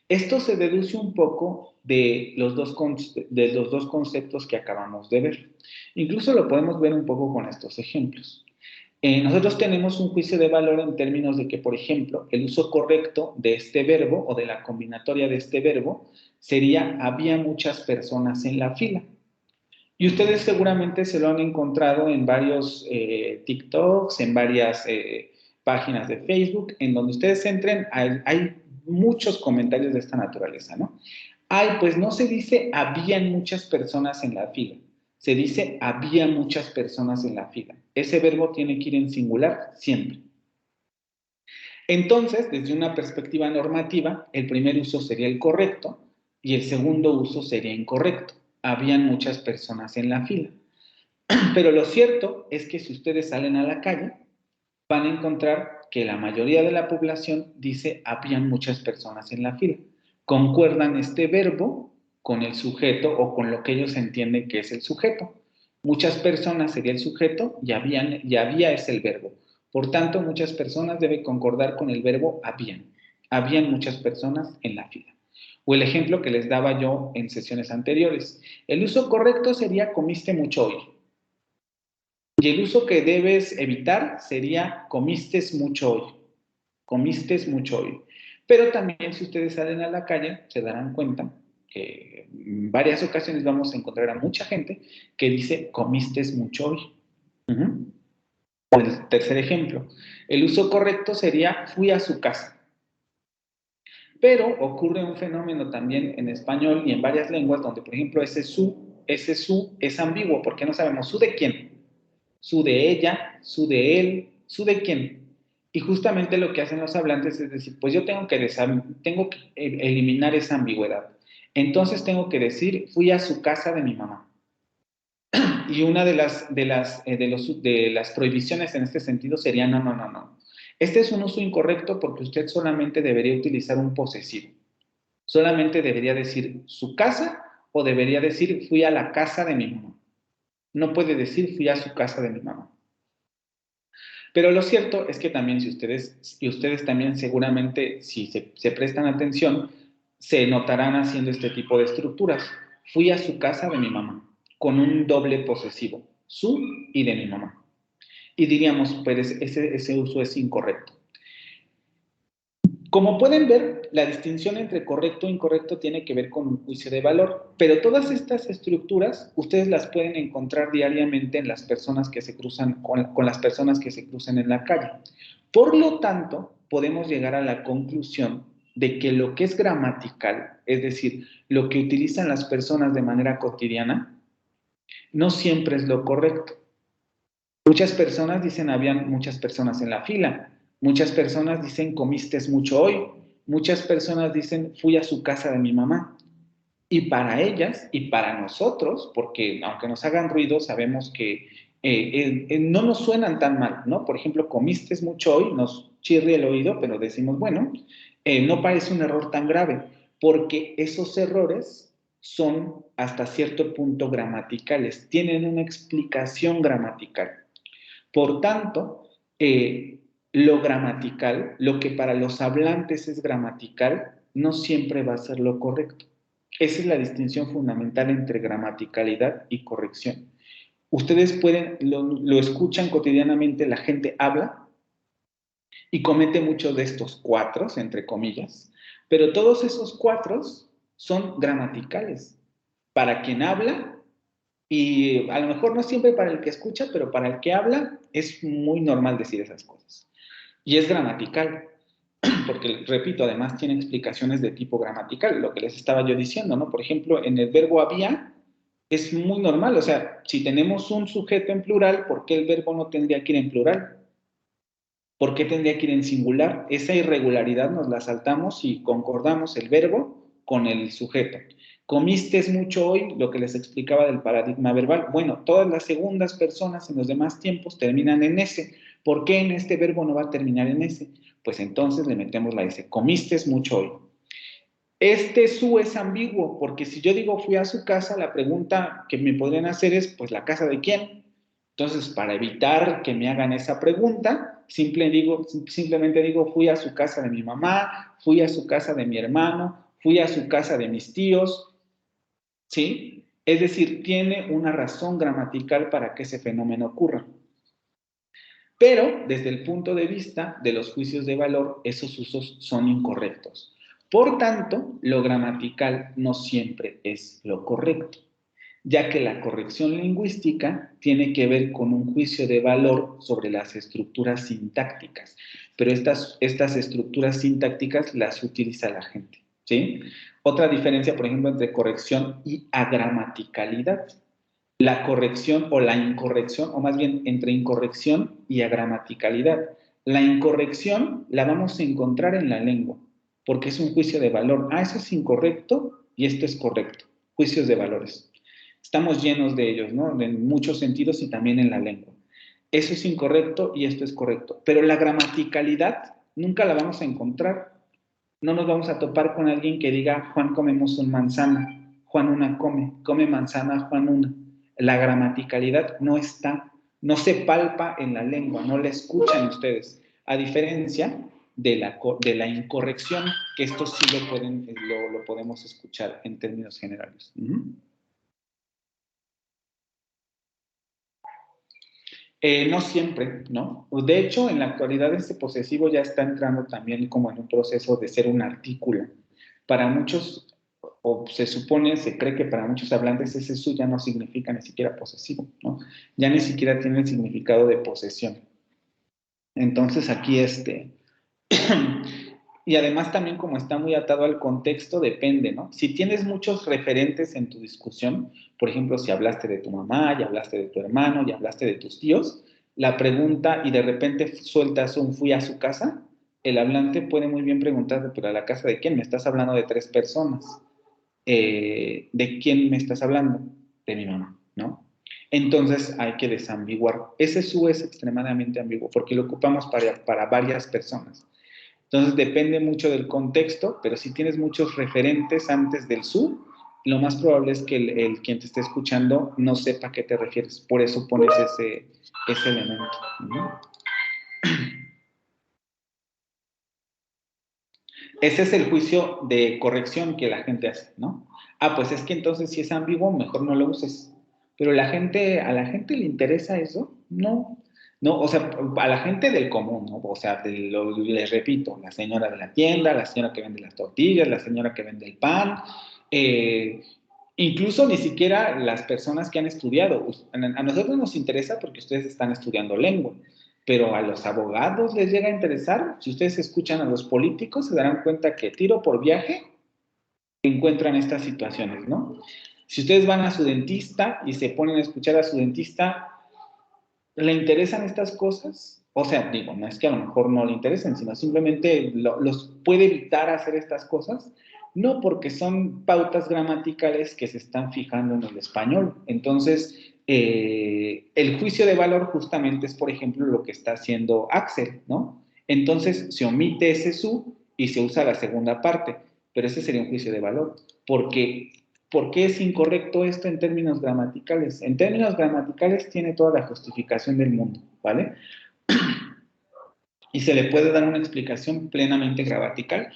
Esto se deduce un poco de los dos conceptos que acabamos de ver. Incluso lo podemos ver un poco con estos ejemplos. Nosotros tenemos un juicio de valor en términos de que, por ejemplo, el uso correcto de este verbo o de la combinatoria de este verbo sería había muchas personas en la fila. Y ustedes seguramente se lo han encontrado en varios TikToks, en varias páginas de Facebook, en donde ustedes entren, hay muchos comentarios de esta naturaleza, ¿no? Ay, pues no se dice habían muchas personas en la fila, Se dice había muchas personas en la fila. Ese verbo tiene que ir en singular siempre. Entonces, desde una perspectiva normativa, el primer uso sería el correcto y el segundo uso sería incorrecto. Habían muchas personas en la fila. Pero lo cierto es que si ustedes salen a la calle, van a encontrar que la mayoría de la población dice habían muchas personas en la fila. Concuerdan este verbo con el sujeto o con lo que ellos entienden que es el sujeto. Muchas personas sería el sujeto y había es el verbo. Por tanto, muchas personas deben concordar con el verbo habían. Habían muchas personas en la fila. O el ejemplo que les daba yo en sesiones anteriores. El uso correcto sería comiste mucho hoy. Y el uso que debes evitar sería comistes mucho hoy. Comistes mucho hoy. Pero también si ustedes salen a la calle, se darán cuenta que en varias ocasiones vamos a encontrar a mucha gente que dice comistes mucho hoy. O el tercer ejemplo. El uso correcto sería fui a su casa. Pero ocurre un fenómeno también en español y en varias lenguas donde, por ejemplo, ese su es ambiguo porque no sabemos su de quién. Su de ella, su de él, su de quién. Y justamente lo que hacen los hablantes es decir, pues yo tengo que eliminar esa ambigüedad. Entonces tengo que decir, fui a su casa de mi mamá. Y una de las prohibiciones en este sentido sería no. Este es un uso incorrecto porque usted solamente debería utilizar un posesivo. Solamente debería decir su casa o debería decir fui a la casa de mi mamá. No puede decir fui a su casa de mi mamá. Pero lo cierto es que también si ustedes también seguramente si se prestan atención, se notarán haciendo este tipo de estructuras. Fui a su casa de mi mamá, con un doble posesivo, su y de mi mamá. Y diríamos, pues ese uso es incorrecto. Como pueden ver, la distinción entre correcto e incorrecto tiene que ver con un juicio de valor, pero todas estas estructuras ustedes las pueden encontrar diariamente en las personas que se cruzan, con las personas que se cruzan en la calle. Por lo tanto, podemos llegar a la conclusión de que lo que es gramatical, es decir, lo que utilizan las personas de manera cotidiana, no siempre es lo correcto. Muchas personas dicen habían muchas personas en la fila. Muchas personas dicen comiste mucho hoy. Muchas personas dicen fui a su casa de mi mamá. Y para ellas y para nosotros, porque aunque nos hagan ruido, sabemos que no nos suenan tan mal, ¿no? Por ejemplo, comiste mucho hoy, nos chirria el oído, pero decimos, bueno, no parece un error tan grave, porque esos errores son hasta cierto punto gramaticales, tienen una explicación gramatical. Por tanto, lo gramatical, lo que para los hablantes es gramatical, no siempre va a ser lo correcto. Esa es la distinción fundamental entre gramaticalidad y corrección. Ustedes lo escuchan cotidianamente, la gente habla y comete muchos de estos cuatros, entre comillas, pero todos esos cuatros son gramaticales. Para quien habla, y a lo mejor no siempre para el que escucha, pero para el que habla es muy normal decir esas cosas. Y es gramatical, porque, repito, además tiene explicaciones de tipo gramatical, lo que les estaba yo diciendo, ¿no? Por ejemplo, en el verbo había es muy normal, o sea, si tenemos un sujeto en plural, ¿por qué el verbo no tendría que ir en plural? ¿Por qué tendría que ir en singular? Esa irregularidad nos la saltamos y concordamos el verbo con el sujeto. Comiste mucho hoy, lo que les explicaba del paradigma verbal. Bueno, todas las segundas personas en los demás tiempos terminan en S. ¿Por qué en este verbo no va a terminar en S? Pues entonces le metemos la S. Comiste mucho hoy. Este su es ambiguo, porque si yo digo fui a su casa, la pregunta que me podrían hacer es, pues, ¿la casa de quién? Entonces, para evitar que me hagan esa pregunta, simplemente digo, fui a su casa de mi mamá, fui a su casa de mi hermano, fui a su casa de mis tíos, ¿sí? Es decir, tiene una razón gramatical para que ese fenómeno ocurra. Pero, desde el punto de vista de los juicios de valor, esos usos son incorrectos. Por tanto, lo gramatical no siempre es lo correcto, ya que la corrección lingüística tiene que ver con un juicio de valor sobre las estructuras sintácticas, pero estas estructuras sintácticas las utiliza la gente, ¿sí? Otra diferencia, por ejemplo, entre corrección y agramaticalidad. la corrección o la incorrección, o más bien entre incorrección y agramaticalidad. La incorrección la vamos a encontrar en la lengua, porque es un juicio de valor. Ah, eso es incorrecto y esto es correcto. Juicios de valores. Estamos llenos de ellos, ¿no? En muchos sentidos y también en la lengua. Eso es incorrecto y esto es correcto. Pero la gramaticalidad nunca la vamos a encontrar. No nos vamos a topar con alguien que diga, Juan comemos una manzana, Juan una come manzana, Juan una. La gramaticalidad no está, no se palpa en la lengua, no la escuchan ustedes. A diferencia de la incorrección, que esto sí lo podemos escuchar en términos generales. No siempre, ¿no? De hecho, en la actualidad este posesivo ya está entrando también como en un proceso de ser un artículo. Para muchos, o se supone, se cree que para muchos hablantes ese su ya no significa ni siquiera posesivo, ¿no? Ya ni siquiera tiene el significado de posesión. Entonces aquí y además también como está muy atado al contexto, depende, ¿no? Si tienes muchos referentes en tu discusión, por ejemplo, si hablaste de tu mamá, ya hablaste de tu hermano, ya hablaste de tus tíos, la pregunta y de repente sueltas un fui a su casa, el hablante puede muy bien preguntarte, pero ¿a la casa de quién? Me estás hablando de 3 personas. ¿De quién me estás hablando? De mi mamá, ¿no? Entonces hay que desambiguar. Ese su es extremadamente ambiguo porque lo ocupamos para varias personas. Entonces depende mucho del contexto, pero si tienes muchos referentes antes del su, lo más probable es que el quien te esté escuchando no sepa a qué te refieres. Por eso pones ese elemento. Ese es el juicio de corrección que la gente hace, ¿no? Ah, pues es que entonces si es ambiguo, mejor no lo uses. Pero a la gente le interesa eso, no. No, o sea, a la gente del común, ¿no? O sea, les repito, la señora de la tienda, la señora que vende las tortillas, la señora que vende el pan, incluso ni siquiera las personas que han estudiado. A nosotros nos interesa porque ustedes están estudiando lengua, pero a los abogados les llega a interesar. Si ustedes escuchan a los políticos, se darán cuenta que tiro por viaje encuentran estas situaciones, ¿no? Si ustedes van a su dentista y se ponen a escuchar a su dentista, ¿le interesan estas cosas? O sea, digo, no es que a lo mejor no le interesen, sino simplemente los puede evitar hacer estas cosas, no porque son pautas gramaticales que se están fijando en el español. Entonces, el juicio de valor justamente es, por ejemplo, lo que está haciendo Axel, ¿no? Entonces, se omite ese su y se usa la segunda parte, pero ese sería un juicio de valor, porque ¿por qué es incorrecto esto en términos gramaticales? En términos gramaticales tiene toda la justificación del mundo, ¿vale? Y se le puede dar una explicación plenamente gramatical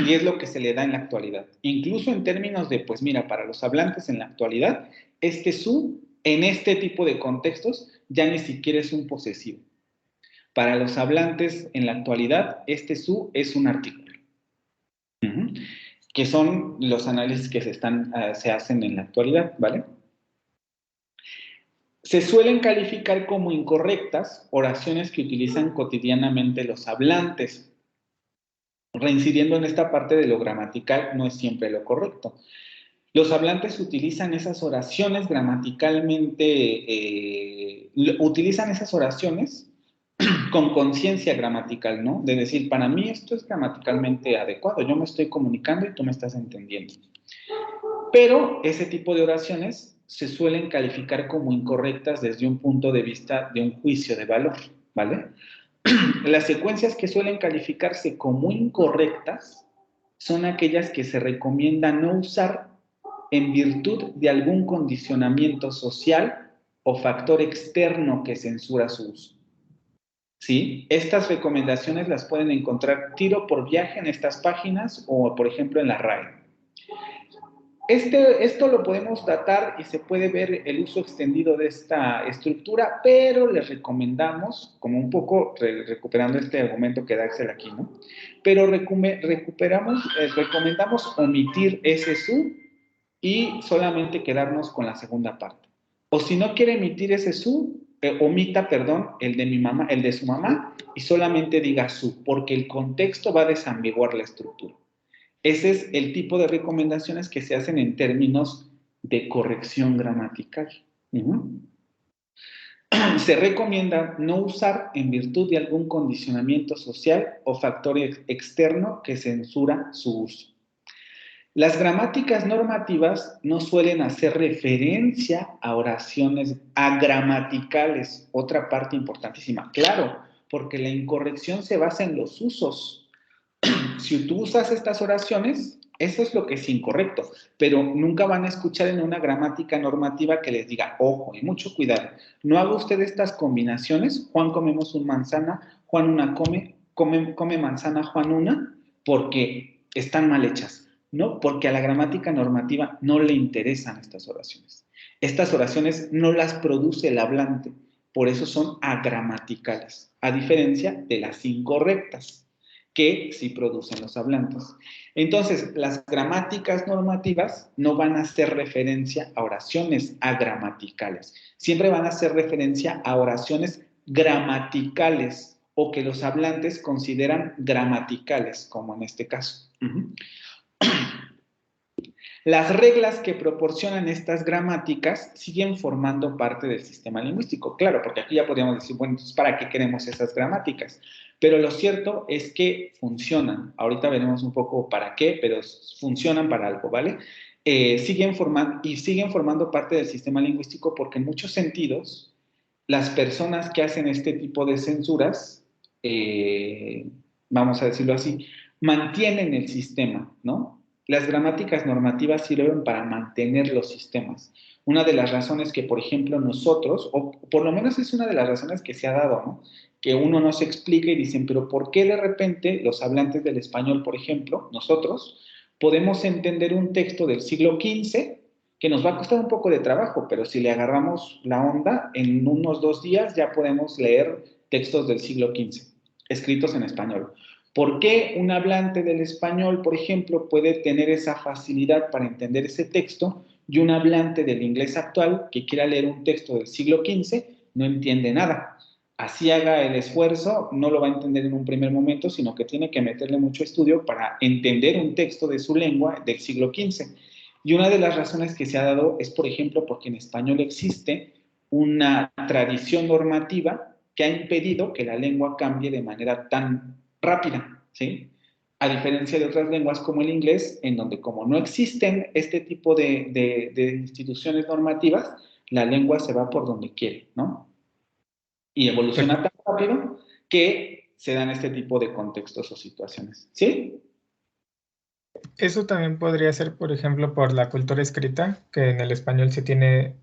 y es lo que se le da en la actualidad. Incluso en términos de, pues mira, para los hablantes en la actualidad, este su, en este tipo de contextos, ya ni siquiera es un posesivo. Para los hablantes en la actualidad, este su es un artículo. Que son los análisis que se hacen en la actualidad, ¿vale? Se suelen calificar como incorrectas oraciones que utilizan cotidianamente los hablantes. Reincidiendo en esta parte de lo gramatical, no es siempre lo correcto. Los hablantes utilizan esas oraciones gramaticalmente, utilizan esas oraciones con conciencia gramatical, ¿no? De decir, para mí esto es gramaticalmente adecuado, yo me estoy comunicando y tú me estás entendiendo. Pero ese tipo de oraciones se suelen calificar como incorrectas desde un punto de vista de un juicio de valor, ¿vale? Las secuencias que suelen calificarse como incorrectas son aquellas que se recomienda no usar en virtud de algún condicionamiento social o factor externo que censura su uso. ¿Sí? Estas recomendaciones las pueden encontrar tiro por viaje en estas páginas o, por ejemplo, en la RAE. Esto lo podemos datar y se puede ver el uso extendido de esta estructura, pero les recomendamos, como un poco recuperando este argumento que da Axel aquí, ¿no? Pero recomendamos omitir ese su y solamente quedarnos con la segunda parte. O si no quiere emitir ese su, omita, perdón, el de mi mamá, el de su mamá y solamente diga su, porque el contexto va a desambiguar la estructura. Ese es el tipo de recomendaciones que se hacen en términos de corrección gramatical, Ujú. Se recomienda no usar en virtud de algún condicionamiento social o factor externo que censura su uso. Las gramáticas normativas no suelen hacer referencia a oraciones agramaticales, otra parte importantísima. Claro, porque la incorrección se basa en los usos. Si tú usas estas oraciones, eso es lo que es incorrecto, pero nunca van a escuchar en una gramática normativa que les diga, ojo, y mucho cuidado, no haga usted estas combinaciones, Juan comemos una manzana, Juan una come manzana, Juan una, porque están mal hechas. No, porque a la gramática normativa no le interesan estas oraciones. Estas oraciones no las produce el hablante, por eso son agramaticales, a diferencia de las incorrectas, que sí producen los hablantes. Entonces, las gramáticas normativas no van a hacer referencia a oraciones agramaticales, siempre van a hacer referencia a oraciones gramaticales o que los hablantes consideran gramaticales, como en este caso. Las reglas que proporcionan estas gramáticas siguen formando parte del sistema lingüístico. Claro, porque aquí ya podríamos decir, bueno, entonces, ¿para qué queremos esas gramáticas? Pero lo cierto es que funcionan. Ahorita veremos un poco para qué, pero funcionan para algo, ¿vale? Siguen formando parte del sistema lingüístico porque en muchos sentidos las personas que hacen este tipo de censuras, vamos a decirlo así, mantienen el sistema, ¿no? Las gramáticas normativas sirven para mantener los sistemas. Una de las razones que, por ejemplo, nosotros, o por lo menos es una de las razones que se ha dado, ¿no? Que uno no se explica y dicen, pero ¿por qué de repente los hablantes del español, por ejemplo, nosotros, podemos entender un texto del siglo XV que nos va a costar un poco de trabajo, pero si le agarramos la onda, en unos 2 días ya podemos leer textos del siglo XV, escritos en español? ¿Por qué un hablante del español, por ejemplo, puede tener esa facilidad para entender ese texto y un hablante del inglés actual que quiera leer un texto del siglo XV no entiende nada? Así haga el esfuerzo, no lo va a entender en un primer momento, sino que tiene que meterle mucho estudio para entender un texto de su lengua del siglo XV. Y una de las razones que se ha dado es, por ejemplo, porque en español existe una tradición normativa que ha impedido que la lengua cambie de manera tan rápida, ¿sí? A diferencia de otras lenguas como el inglés, en donde como no existen este tipo de instituciones normativas, la lengua se va por donde quiere, ¿no? Y evoluciona tan rápido que se dan este tipo de contextos o situaciones, ¿sí? Eso también podría ser, por ejemplo, por la cultura escrita, que en el español se tiene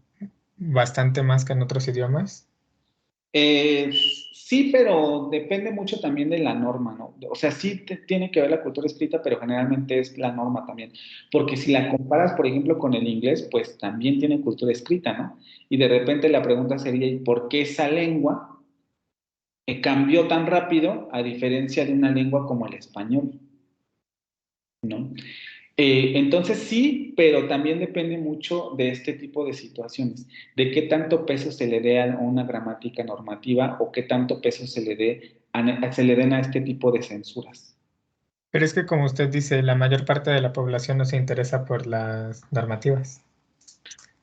bastante más que en otros idiomas. Sí, pero depende mucho también de la norma, ¿no? O sea, sí tiene que ver la cultura escrita, pero generalmente es la norma también. Porque si la comparas, por ejemplo, con el inglés, pues también tiene cultura escrita, ¿no? Y de repente la pregunta sería, ¿y por qué esa lengua cambió tan rápido a diferencia de una lengua como el español? ¿No? Entonces sí, pero también depende mucho de este tipo de situaciones, de qué tanto peso se le dé a una gramática normativa o qué tanto peso se le den a este tipo de censuras. Pero es que, como usted dice, la mayor parte de la población no se interesa por las normativas.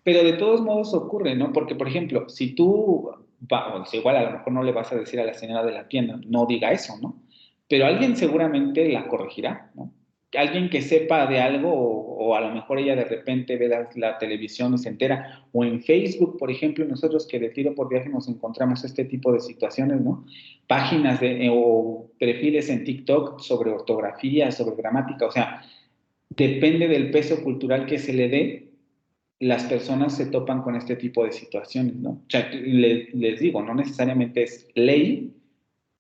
Pero de todos modos ocurre, ¿no? Porque, por ejemplo, si tú, o sea, igual a lo mejor no le vas a decir a la señora de la tienda, no diga eso, ¿no? Pero alguien seguramente la corregirá, ¿no? Alguien que sepa de algo o a lo mejor ella de repente ve la televisión y se entera, o en Facebook, por ejemplo, nosotros que de tiro por viaje nos encontramos este tipo de situaciones, ¿no? Páginas o perfiles en TikTok sobre ortografía, sobre gramática, o sea, depende del peso cultural que se le dé, las personas se topan con este tipo de situaciones, ¿no? O sea, les digo, no necesariamente es ley,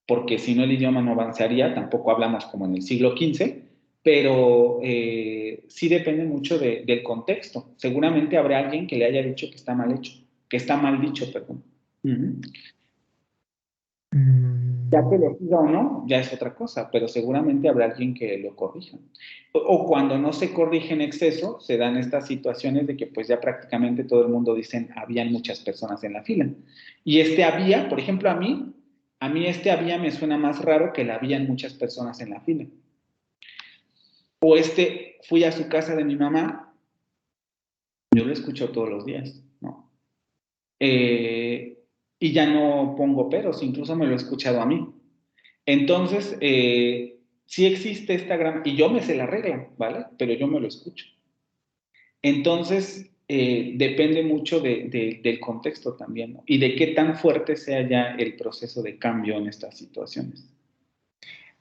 porque si no el idioma no avanzaría, tampoco hablamos como en el siglo XV, pero sí depende mucho del contexto. Seguramente habrá alguien que le haya dicho que está mal hecho, que está mal dicho, perdón. Ya que lo diga o no, ya es otra cosa, pero seguramente habrá alguien que lo corrija. O cuando no se corrige en exceso, se dan estas situaciones de que pues ya prácticamente todo el mundo dicen, habían muchas personas en la fila. Y este había, por ejemplo, a mí este había me suena más raro que el habían muchas personas en la fila. O este, fui a su casa de mi mamá, yo lo escucho todos los días, ¿no? y ya no pongo peros, incluso me lo he escuchado a mí. Entonces, sí existe esta gran, y yo me sé la regla, ¿vale? Pero yo me lo escucho. Entonces, depende mucho del contexto también, ¿no? Y de qué tan fuerte sea ya el proceso de cambio en estas situaciones.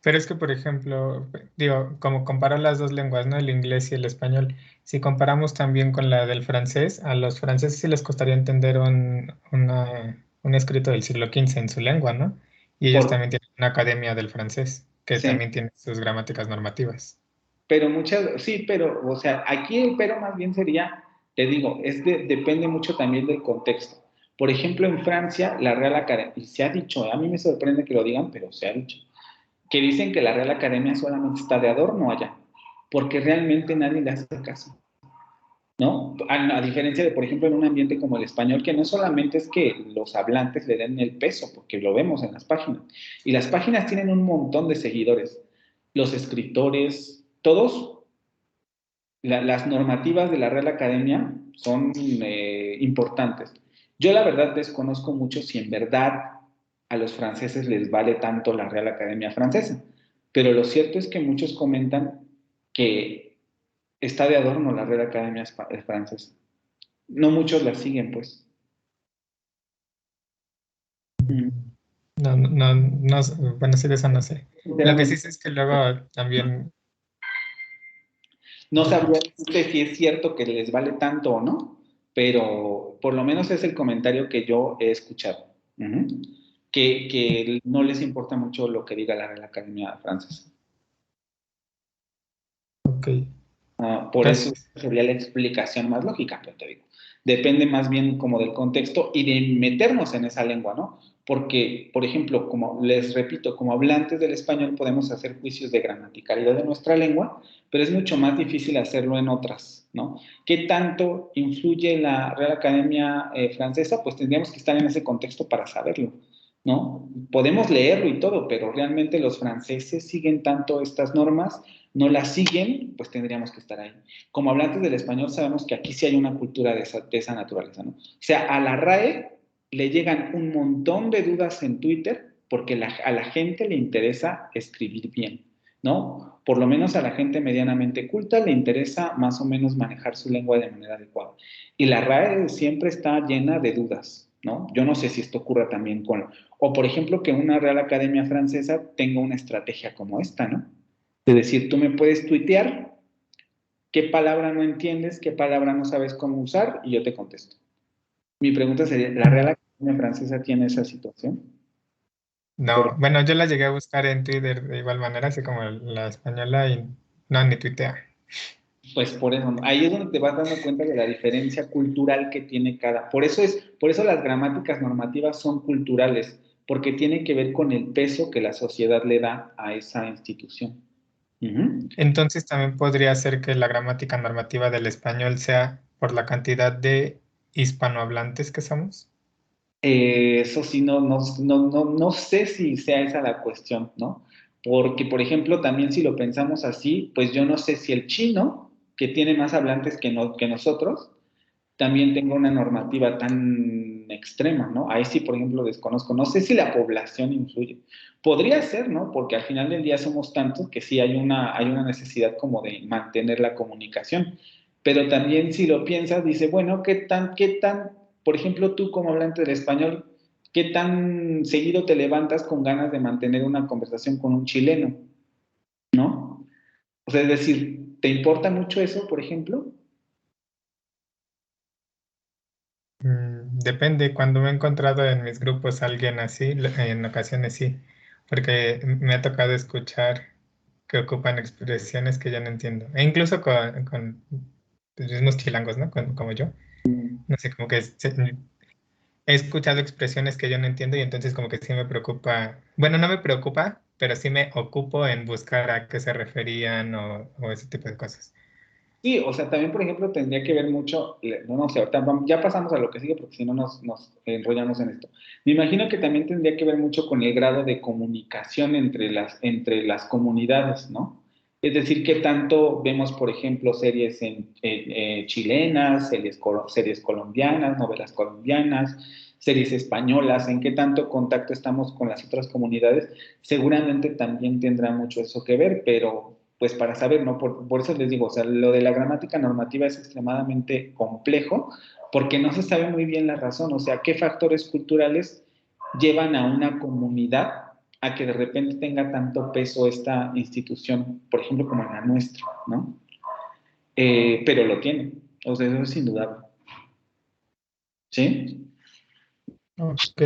Pero es que, por ejemplo, digo, como comparo las dos lenguas, ¿no? El inglés y el español, si comparamos también con la del francés, a los franceses sí les costaría entender un escrito del siglo XV en su lengua, ¿no? Y ellos Por, también tienen una academia del francés, que sí, también tiene sus gramáticas normativas. pero muchas, sí, pero, o sea, aquí el pero más bien sería, te digo, depende mucho también del contexto. Por ejemplo, en Francia, la Real Academia, y se ha dicho, a mí me sorprende que lo digan, pero se ha dicho, que dicen que la Real Academia solamente está de adorno allá, porque realmente nadie le hace caso, ¿no? A diferencia de, por ejemplo, en un ambiente como el español, que no solamente es que los hablantes le den el peso, porque lo vemos en las páginas, y las páginas tienen un montón de seguidores, los escritores, todos, las normativas de la Real Academia son importantes. Yo la verdad desconozco mucho si en verdad a los franceses les vale tanto la Real Academia Francesa, pero lo cierto es que muchos comentan que está de adorno la Real Academia Francesa. No muchos la siguen, pues. Mm. No, bueno, sí, de eso no sé. Lo que sí Sinceramente, sé es que luego también, no sabría decirte si es cierto que les vale tanto o no, pero por lo menos es el comentario que yo he escuchado. Ujú. Que no les importa mucho lo que diga la Real Academia Francesa. ok, Por eso gracias. sería la explicación más lógica, pero te digo. Depende más bien como del contexto y de meternos en esa lengua, ¿no? Porque, por ejemplo, como les repito, como hablantes del español podemos hacer juicios de gramaticalidad de nuestra lengua, pero es mucho más difícil hacerlo en otras, ¿no? ¿Qué tanto influye la Real Academia Francesa? Pues tendríamos que estar en ese contexto para saberlo, ¿no? Podemos leerlo y todo, pero realmente los franceses siguen tanto estas normas, no las siguen, pues tendríamos que estar ahí. Como hablantes del español sabemos que aquí sí hay una cultura de esa naturaleza, ¿no? O sea, a la RAE le llegan un montón de dudas en Twitter porque a la gente le interesa escribir bien, ¿no? Por lo menos a la gente medianamente culta le interesa más o menos manejar su lengua de manera adecuada. Y la RAE siempre está llena de dudas, ¿no? Yo no sé si esto ocurra también con, o por ejemplo, que una Real Academia Francesa tenga una estrategia como esta, ¿no? Es decir, tú me puedes tuitear qué palabra no entiendes, qué palabra no sabes cómo usar y yo te contesto. Mi pregunta sería, ¿la Real Academia Francesa tiene esa situación? No, Por, bueno, yo la llegué a buscar en Twitter de igual manera, así como la española, y no, ni tuitea. pues por eso, ¿no? Ahí es donde te vas dando cuenta de la diferencia cultural que tiene cada. Por eso las gramáticas normativas son culturales, porque tiene que ver con el peso que la sociedad le da a esa institución. Uh-huh. Entonces también podría ser que la gramática normativa del español sea por la cantidad de hispanohablantes que somos. Eso sí, no sé si sea esa la cuestión, ¿no? Porque, por ejemplo, también si lo pensamos así, pues yo no sé si el chino, que tiene más hablantes que nosotros, también tenga una normativa tan extrema, ¿no? Ahí sí, por ejemplo, desconozco. No sé si la población influye. Podría ser, ¿no? Porque al final del día somos tantos que sí hay una necesidad como de mantener la comunicación. Pero también si lo piensas, dice, bueno, qué tan, por ejemplo, tú como hablante del español, qué tan seguido te levantas con ganas de mantener una conversación con un chileno, ¿no? O sea, es decir, ¿te importa mucho eso, por ejemplo? Depende, cuando me he encontrado en mis grupos a alguien así, en ocasiones sí, porque me ha tocado escuchar que ocupan expresiones que yo no entiendo. E incluso con los mismos chilangos, ¿no? Como yo. No sé, como que he escuchado expresiones que yo no entiendo y entonces como que sí me preocupa. Bueno, no me preocupa, pero sí me ocupo en buscar a qué se referían o ese tipo de cosas. Sí, o sea, también, por ejemplo, tendría que ver mucho, no sé, ahorita ya pasamos a lo que sigue porque si no nos enrollamos en esto. Me imagino que también tendría que ver mucho con el grado de comunicación entre las comunidades, ¿no? Es decir, qué tanto vemos, por ejemplo, series chilenas, series colombianas, novelas colombianas, series españolas, en qué tanto contacto estamos con las otras comunidades, seguramente también tendrá mucho eso que ver, pero pues para saber, ¿no? Por eso les digo, o sea, lo de la gramática normativa es extremadamente complejo, porque no se sabe muy bien la razón, o sea, qué factores culturales llevan a una comunidad a que de repente tenga tanto peso esta institución, por ejemplo, como la nuestra, ¿no? Pero lo tiene, o sea, eso es indudable. ¿Sí? Ok.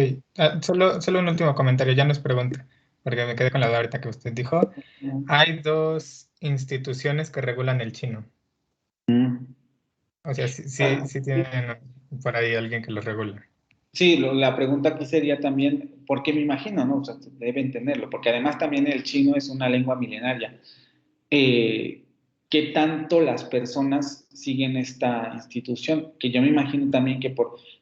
Solo un último comentario, ya nos pregunta, porque me quedé con la duda ahorita que usted dijo. Hay 2 instituciones que regulan el chino. O sea, sí tienen por ahí alguien que lo regula. Sí, la pregunta aquí sería también, ¿por qué me imagino, no? O sea, deben tenerlo, porque además también el chino es una lengua milenaria. ¿Qué tanto las personas siguen esta institución? Que yo me imagino también que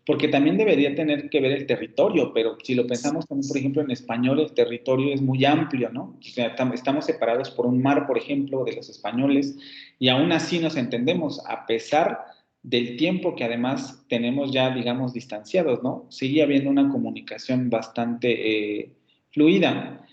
porque también debería tener que ver el territorio, pero si lo pensamos también, por ejemplo, en español, el territorio es muy amplio, ¿no? O sea, estamos separados por un mar, por ejemplo, de los españoles, y aún así nos entendemos, a pesar del tiempo que además tenemos ya, digamos, distanciados, ¿no? Sigue habiendo una comunicación bastante fluida.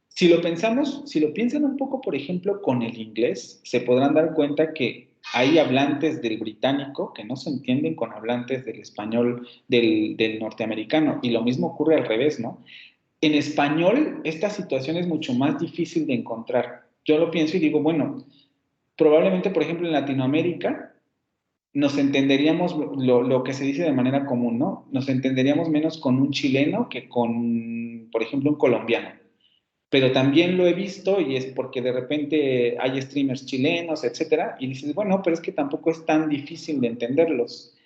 Si lo pensamos, si lo piensan un poco, por ejemplo, con el inglés, se podrán dar cuenta que hay hablantes del británico que no se entienden con hablantes del español del norteamericano, y lo mismo ocurre al revés, ¿no? En español, esta situación es mucho más difícil de encontrar. Yo lo pienso y digo, bueno, probablemente, por ejemplo, en Latinoamérica, nos entenderíamos lo que se dice de manera común, ¿no? Nos entenderíamos menos con un chileno que con, por ejemplo, un colombiano. Pero también lo he visto y es porque de repente hay streamers chilenos, etcétera, y dices, bueno, pero es que tampoco es tan difícil de entenderlos.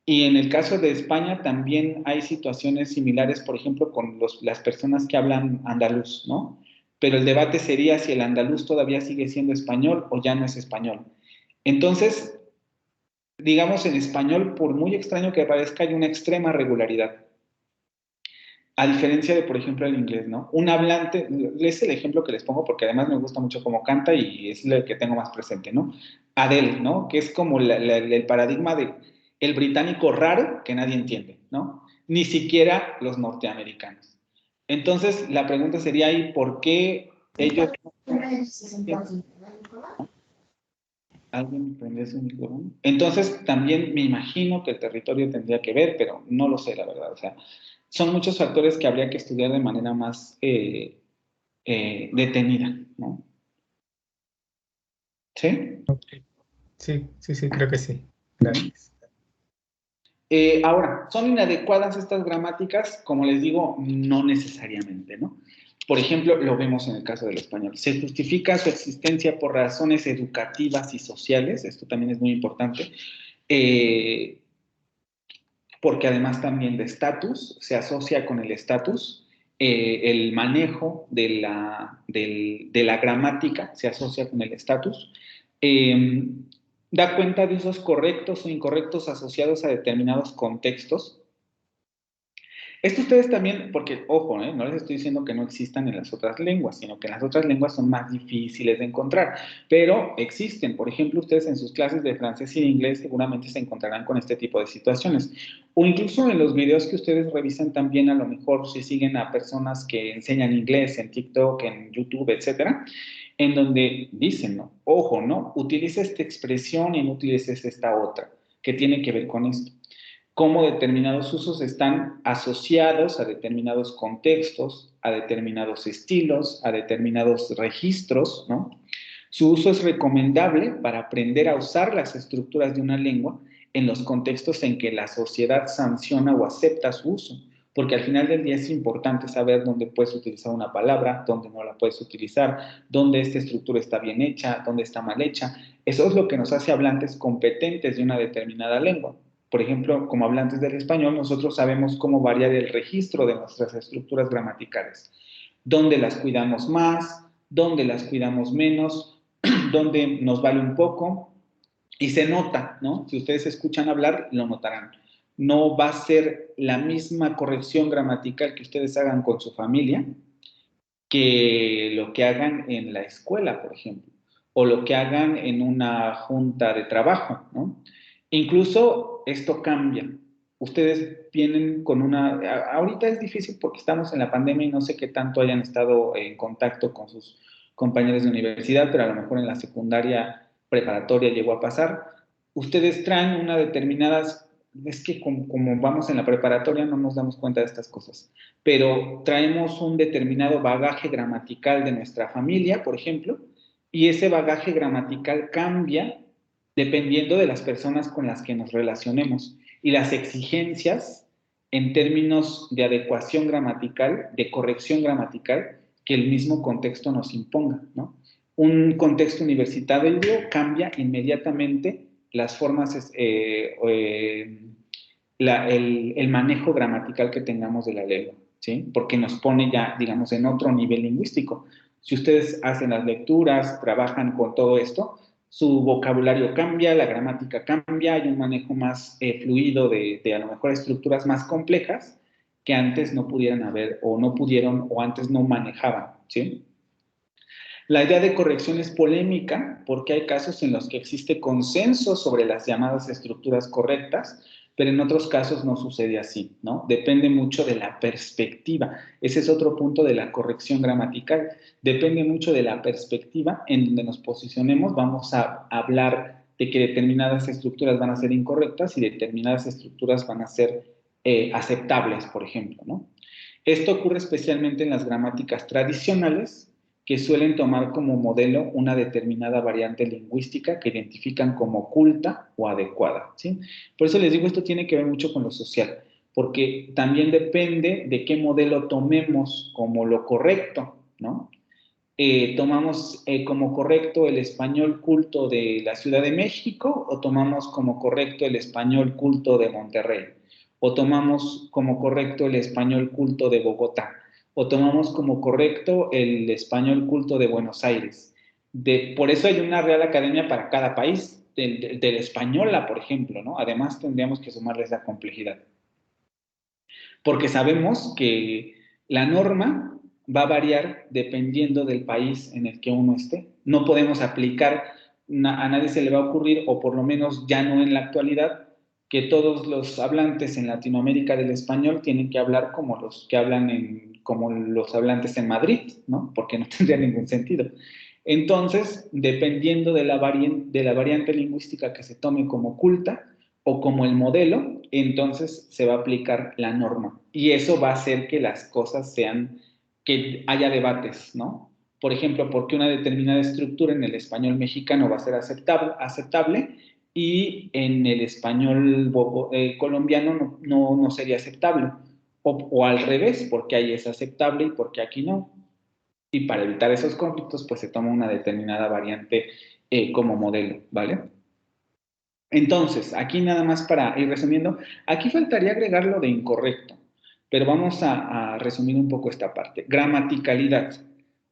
Y en el caso de España también hay situaciones similares, por ejemplo, con las personas que hablan andaluz, ¿no? Pero el debate sería si el andaluz todavía sigue siendo español o ya no es español. Entonces, digamos, en español, por muy extraño que parezca, hay una extrema regularidad. A diferencia de, por ejemplo, el inglés, ¿no? Un hablante, es el ejemplo que les pongo porque además me gusta mucho cómo canta y es el que tengo más presente, ¿no? Adele, ¿no? Que es como el paradigma de el británico raro que nadie entiende, ¿no? Ni siquiera los norteamericanos. Entonces, la pregunta sería ahí, ¿por qué ellos... ¿Alguien prende su micrófono? Entonces, también me imagino que el territorio tendría que ver, pero no lo sé, la verdad. O sea, son muchos factores que habría que estudiar de manera más detenida, ¿no? ¿Sí? Okay. Sí, creo que sí. Gracias. Ahora, ¿son inadecuadas estas gramáticas? Como les digo, no necesariamente, ¿no? Por ejemplo, lo vemos en el caso del español. Se justifica su existencia por razones educativas y sociales, esto también es muy importante, porque además también de estatus, se asocia con el estatus, el manejo de la gramática se asocia con el estatus, da cuenta de usos correctos o incorrectos asociados a determinados contextos. Esto ustedes también, porque, ojo, no les estoy diciendo que no existan en las otras lenguas, sino que en las otras lenguas son más difíciles de encontrar, pero existen. Por ejemplo, ustedes en sus clases de francés y de inglés seguramente se encontrarán con este tipo de situaciones. O incluso en los videos que ustedes revisan también, a lo mejor si siguen a personas que enseñan inglés en TikTok, en YouTube, etcétera, en donde dicen, ¿no? Ojo, ¿no? Utiliza esta expresión y no utilices esta otra, que tiene que ver con esto. Cómo determinados usos están asociados a determinados contextos, a determinados estilos, a determinados registros, ¿no? Su uso es recomendable para aprender a usar las estructuras de una lengua en los contextos en que la sociedad sanciona o acepta su uso, porque al final del día es importante saber dónde puedes utilizar una palabra, dónde no la puedes utilizar, dónde esta estructura está bien hecha, dónde está mal hecha. Eso es lo que nos hace hablantes competentes de una determinada lengua. Por ejemplo, como hablantes del español, nosotros sabemos cómo variar el registro de nuestras estructuras gramaticales. Dónde las cuidamos más, dónde las cuidamos menos, dónde nos vale un poco. Y se nota, ¿no? Si ustedes escuchan hablar, lo notarán. No va a ser la misma corrección gramatical que ustedes hagan con su familia que lo que hagan en la escuela, por ejemplo. o lo que hagan en una junta de trabajo, ¿no? Incluso esto cambia. Ustedes vienen con ahorita es difícil porque estamos en la pandemia y no sé qué tanto hayan estado en contacto con sus compañeros de universidad, pero a lo mejor en la secundaria preparatoria llegó a pasar. Ustedes traen una determinadas, es que como vamos en la preparatoria no nos damos cuenta de estas cosas, pero traemos un determinado bagaje gramatical de nuestra familia, por ejemplo, y ese bagaje gramatical cambia dependiendo de las personas con las que nos relacionemos y las exigencias en términos de adecuación gramatical, de corrección gramatical, que el mismo contexto nos imponga, ¿no? Un contexto universitario cambia inmediatamente las formas, el manejo gramatical que tengamos de la lengua, ¿sí? Porque nos pone ya, digamos, en otro nivel lingüístico. Si ustedes hacen las lecturas, trabajan con todo esto, su vocabulario cambia, la gramática cambia, hay un manejo más fluido de a lo mejor estructuras más complejas que antes no pudieran haber o no pudieron o antes no manejaban, ¿sí? La idea de corrección es polémica porque hay casos en los que existe consenso sobre las llamadas estructuras correctas, pero en otros casos no sucede así, ¿no? Depende mucho de la perspectiva. Ese es otro punto de la corrección gramatical. Depende mucho de la perspectiva en donde nos posicionemos. Vamos a hablar de que determinadas estructuras van a ser incorrectas y determinadas estructuras van a ser aceptables, por ejemplo, ¿no? Esto ocurre especialmente en las gramáticas tradicionales, que suelen tomar como modelo una determinada variante lingüística que identifican como culta o adecuada, ¿sí? Por eso les digo, esto tiene que ver mucho con lo social, porque también depende de qué modelo tomemos como lo correcto, ¿no? ¿Tomamos como correcto el español culto de la Ciudad de México o tomamos como correcto el español culto de Monterrey? ¿O tomamos como correcto el español culto de Bogotá? ¿O tomamos como correcto el español culto de Buenos Aires? Por eso hay una Real Academia para cada país, del española, por ejemplo, ¿no? Además tendríamos que sumarle esa complejidad. Porque sabemos que la norma va a variar dependiendo del país en el que uno esté. No podemos aplicar, a nadie se le va a ocurrir, o por lo menos ya no en la actualidad, que todos los hablantes en Latinoamérica del español tienen que hablar como los que hablan como los hablantes en Madrid, ¿no? Porque no tendría ningún sentido. Entonces, dependiendo de la variante lingüística que se tome como culta o como el modelo, entonces se va a aplicar la norma. Y eso va a hacer que las cosas que haya debates, ¿no? Por ejemplo, porque una determinada estructura en el español mexicano va a ser aceptable y en el español colombiano no sería aceptable. O al revés, porque ahí es aceptable y porque aquí no. Y para evitar esos conflictos, pues se toma una determinada variante como modelo, ¿vale? Entonces, aquí nada más para ir resumiendo, aquí faltaría agregar lo de incorrecto, pero vamos a resumir un poco esta parte. Gramaticalidad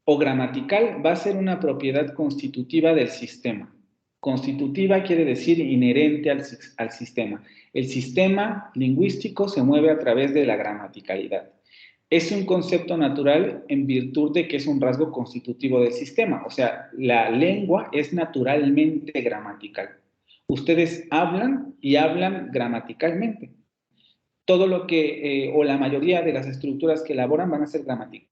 o gramatical va a ser una propiedad constitutiva del sistema. Constitutiva quiere decir inherente al sistema. El sistema lingüístico se mueve a través de la gramaticalidad. Es un concepto natural en virtud de que es un rasgo constitutivo del sistema. O sea, la lengua es naturalmente gramatical. Ustedes hablan y hablan gramaticalmente. Todo lo que, o la mayoría de las estructuras que elaboran van a ser gramaticales.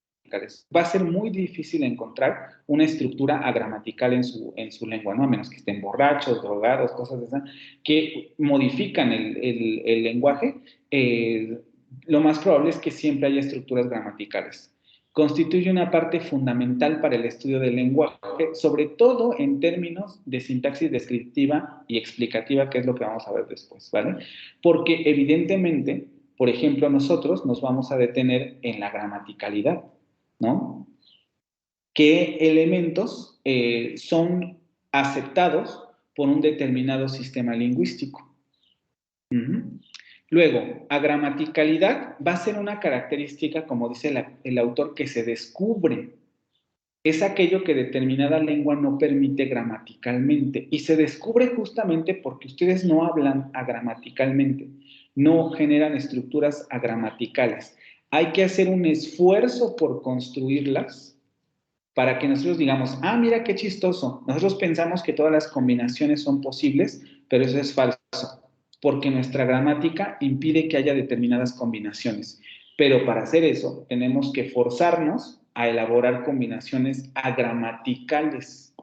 Va a ser muy difícil encontrar una estructura agramatical en su lengua, ¿no? A menos que estén borrachos, drogados, cosas de esas, que modifican el lenguaje. Lo más probable es que siempre haya estructuras gramaticales. Constituye una parte fundamental para el estudio del lenguaje, sobre todo en términos de sintaxis descriptiva y explicativa, que es lo que vamos a ver después, ¿vale? Porque evidentemente, por ejemplo, nosotros nos vamos a detener en la gramaticalidad, ¿no? ¿Qué elementos son aceptados por un determinado sistema lingüístico? Luego, agramaticalidad va a ser una característica, como dice el autor, que se descubre. Es aquello que determinada lengua no permite gramaticalmente y se descubre justamente porque ustedes no hablan agramaticalmente, no generan estructuras agramaticales. Hay que hacer un esfuerzo por construirlas para que nosotros digamos, ah, mira qué chistoso. Nosotros pensamos que todas las combinaciones son posibles, pero eso es falso, porque nuestra gramática impide que haya determinadas combinaciones. Pero para hacer eso, tenemos que forzarnos a elaborar combinaciones agramaticales.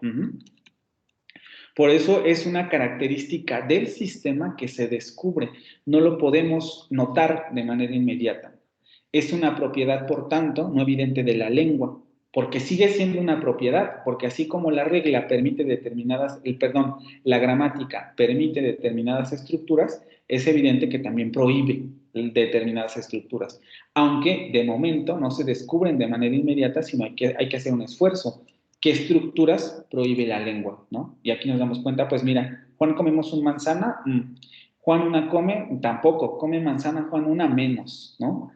Por eso es una característica del sistema que se descubre. No lo podemos notar de manera inmediata. Es una propiedad, por tanto, no evidente de la lengua, porque sigue siendo una propiedad, porque así como la regla permite la gramática permite determinadas estructuras, es evidente que también prohíbe determinadas estructuras, aunque de momento no se descubren de manera inmediata, sino hay que hacer un esfuerzo. ¿Qué estructuras prohíbe la lengua, no? Y aquí nos damos cuenta, pues mira, Juan comemos una manzana, Juan una come, tampoco, come manzana, Juan una menos, ¿no?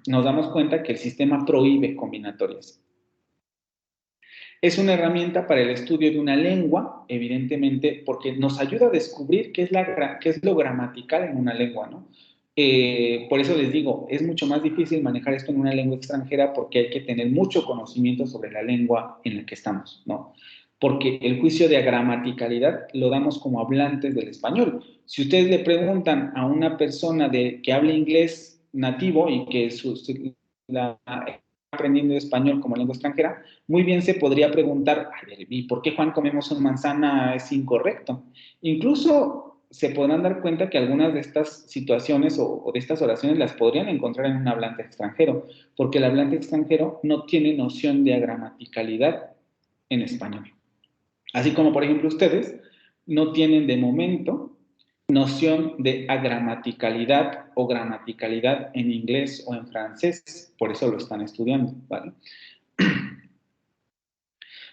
Nos damos cuenta que el sistema prohíbe combinatorias. Es una herramienta para el estudio de una lengua, evidentemente, porque nos ayuda a descubrir qué es lo gramatical en una lengua, ¿no? Por eso les digo, es mucho más difícil manejar esto en una lengua extranjera porque hay que tener mucho conocimiento sobre la lengua en la que estamos, ¿no? Porque el juicio de gramaticalidad lo damos como hablantes del español. Si ustedes le preguntan a una persona que habla inglés nativo y que está aprendiendo español como lengua extranjera, muy bien se podría preguntar, ¿y por qué Juan comemos una manzana es incorrecto? Incluso se podrán dar cuenta que algunas de estas situaciones o de estas oraciones las podrían encontrar en un hablante extranjero, porque el hablante extranjero no tiene noción de gramaticalidad en español. Así como, por ejemplo, ustedes no tienen de momento noción de agramaticalidad o gramaticalidad en inglés o en francés, por eso lo están estudiando, ¿vale?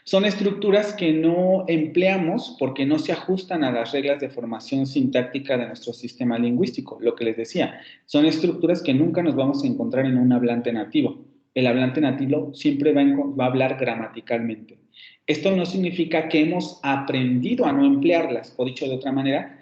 Son estructuras que no empleamos porque no se ajustan a las reglas de formación sintáctica de nuestro sistema lingüístico, lo que les decía, son estructuras que nunca nos vamos a encontrar en un hablante nativo. El hablante nativo siempre va a hablar gramaticalmente. Esto no significa que hemos aprendido a no emplearlas, o dicho de otra manera,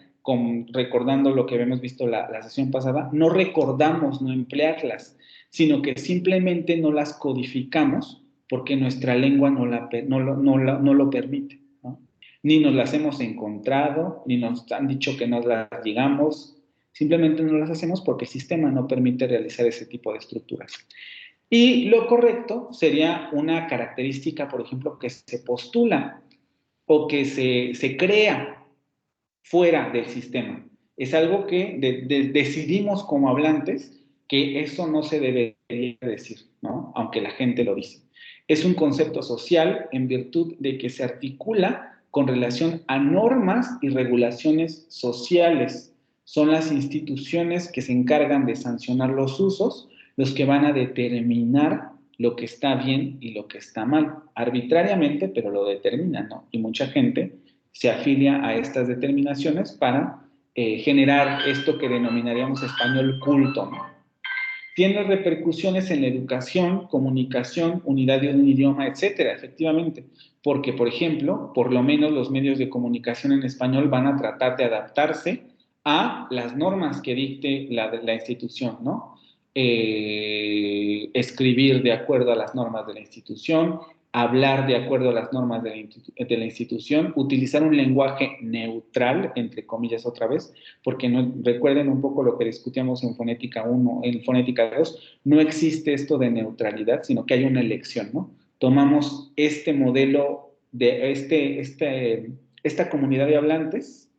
recordando lo que habíamos visto la sesión pasada, no recordamos no emplearlas, sino que simplemente no las codificamos porque nuestra lengua no lo permite, ¿no? Ni nos las hemos encontrado, ni nos han dicho que nos las digamos, simplemente no las hacemos porque el sistema no permite realizar ese tipo de estructuras. Y lo correcto sería una característica, por ejemplo, que se postula o que se crea fuera del sistema. Es algo que decidimos como hablantes que eso no se debería decir, ¿no? Aunque la gente lo dice. Es un concepto social en virtud de que se articula con relación a normas y regulaciones sociales. Son las instituciones que se encargan de sancionar los usos, los que van a determinar lo que está bien y lo que está mal. Arbitrariamente, pero lo determinan, ¿no? Y mucha gente se afilia a estas determinaciones para generar esto que denominaríamos español culto, ¿no? Tiene repercusiones en la educación, comunicación, unidad de un idioma, etcétera, efectivamente, porque, por ejemplo, por lo menos los medios de comunicación en español van a tratar de adaptarse a las normas que dicte la institución, ¿no? Escribir de acuerdo a las normas de la institución, hablar de acuerdo a las normas de la institución, utilizar un lenguaje neutral, entre comillas otra vez, porque recuerden un poco lo que discutíamos en Fonética 1, en Fonética 2, no existe esto de neutralidad, sino que hay una elección, ¿no? Tomamos este modelo de esta comunidad de hablantes,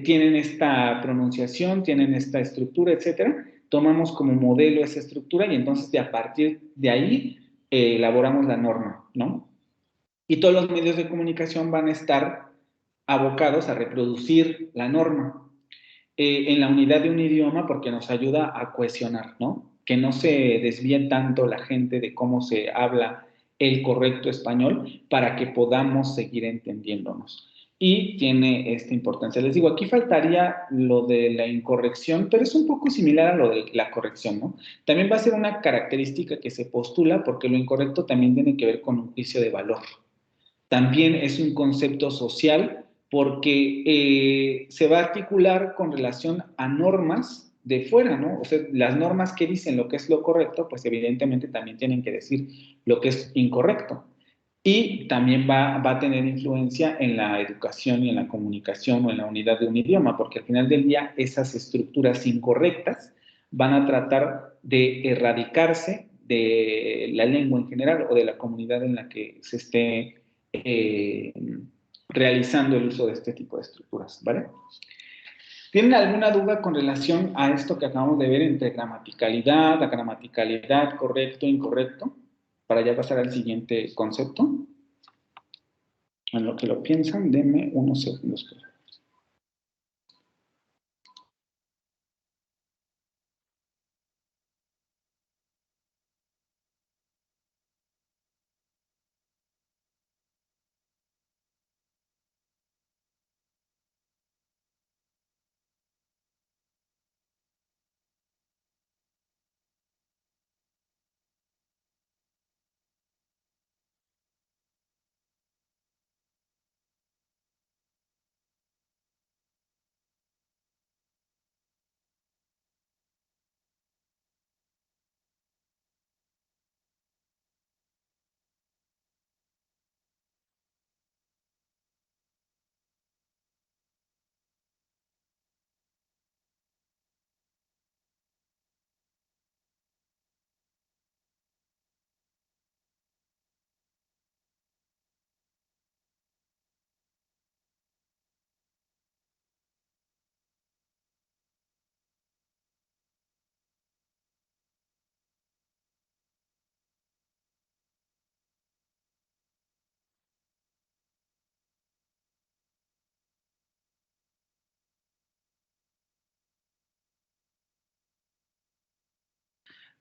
tienen esta pronunciación, tienen esta estructura, etcétera, tomamos como modelo esa estructura y entonces a partir de ahí elaboramos la norma, ¿no? Y todos los medios de comunicación van a estar abocados a reproducir la norma en la unidad de un idioma porque nos ayuda a cohesionar, ¿no? Que no se desvíe tanto la gente de cómo se habla el correcto español para que podamos seguir entendiéndonos. Y tiene esta importancia. Les digo, aquí faltaría lo de la incorrección, pero es un poco similar a lo de la corrección, ¿no? También va a ser una característica que se postula porque lo incorrecto también tiene que ver con un juicio de valor. También es un concepto social porque se va a articular con relación a normas de fuera, ¿no? O sea, las normas que dicen lo que es lo correcto, pues evidentemente también tienen que decir lo que es incorrecto. Y también va a tener influencia en la educación y en la comunicación o en la unidad de un idioma, porque al final del día esas estructuras incorrectas van a tratar de erradicarse de la lengua en general o de la comunidad en la que se esté realizando el uso de este tipo de estructuras, ¿vale? ¿Tienen alguna duda con relación a esto que acabamos de ver entre gramaticalidad, agramaticalidad, correcto, incorrecto? Para ya pasar al siguiente concepto. En lo que lo piensan, denme unos segundos. Por favor.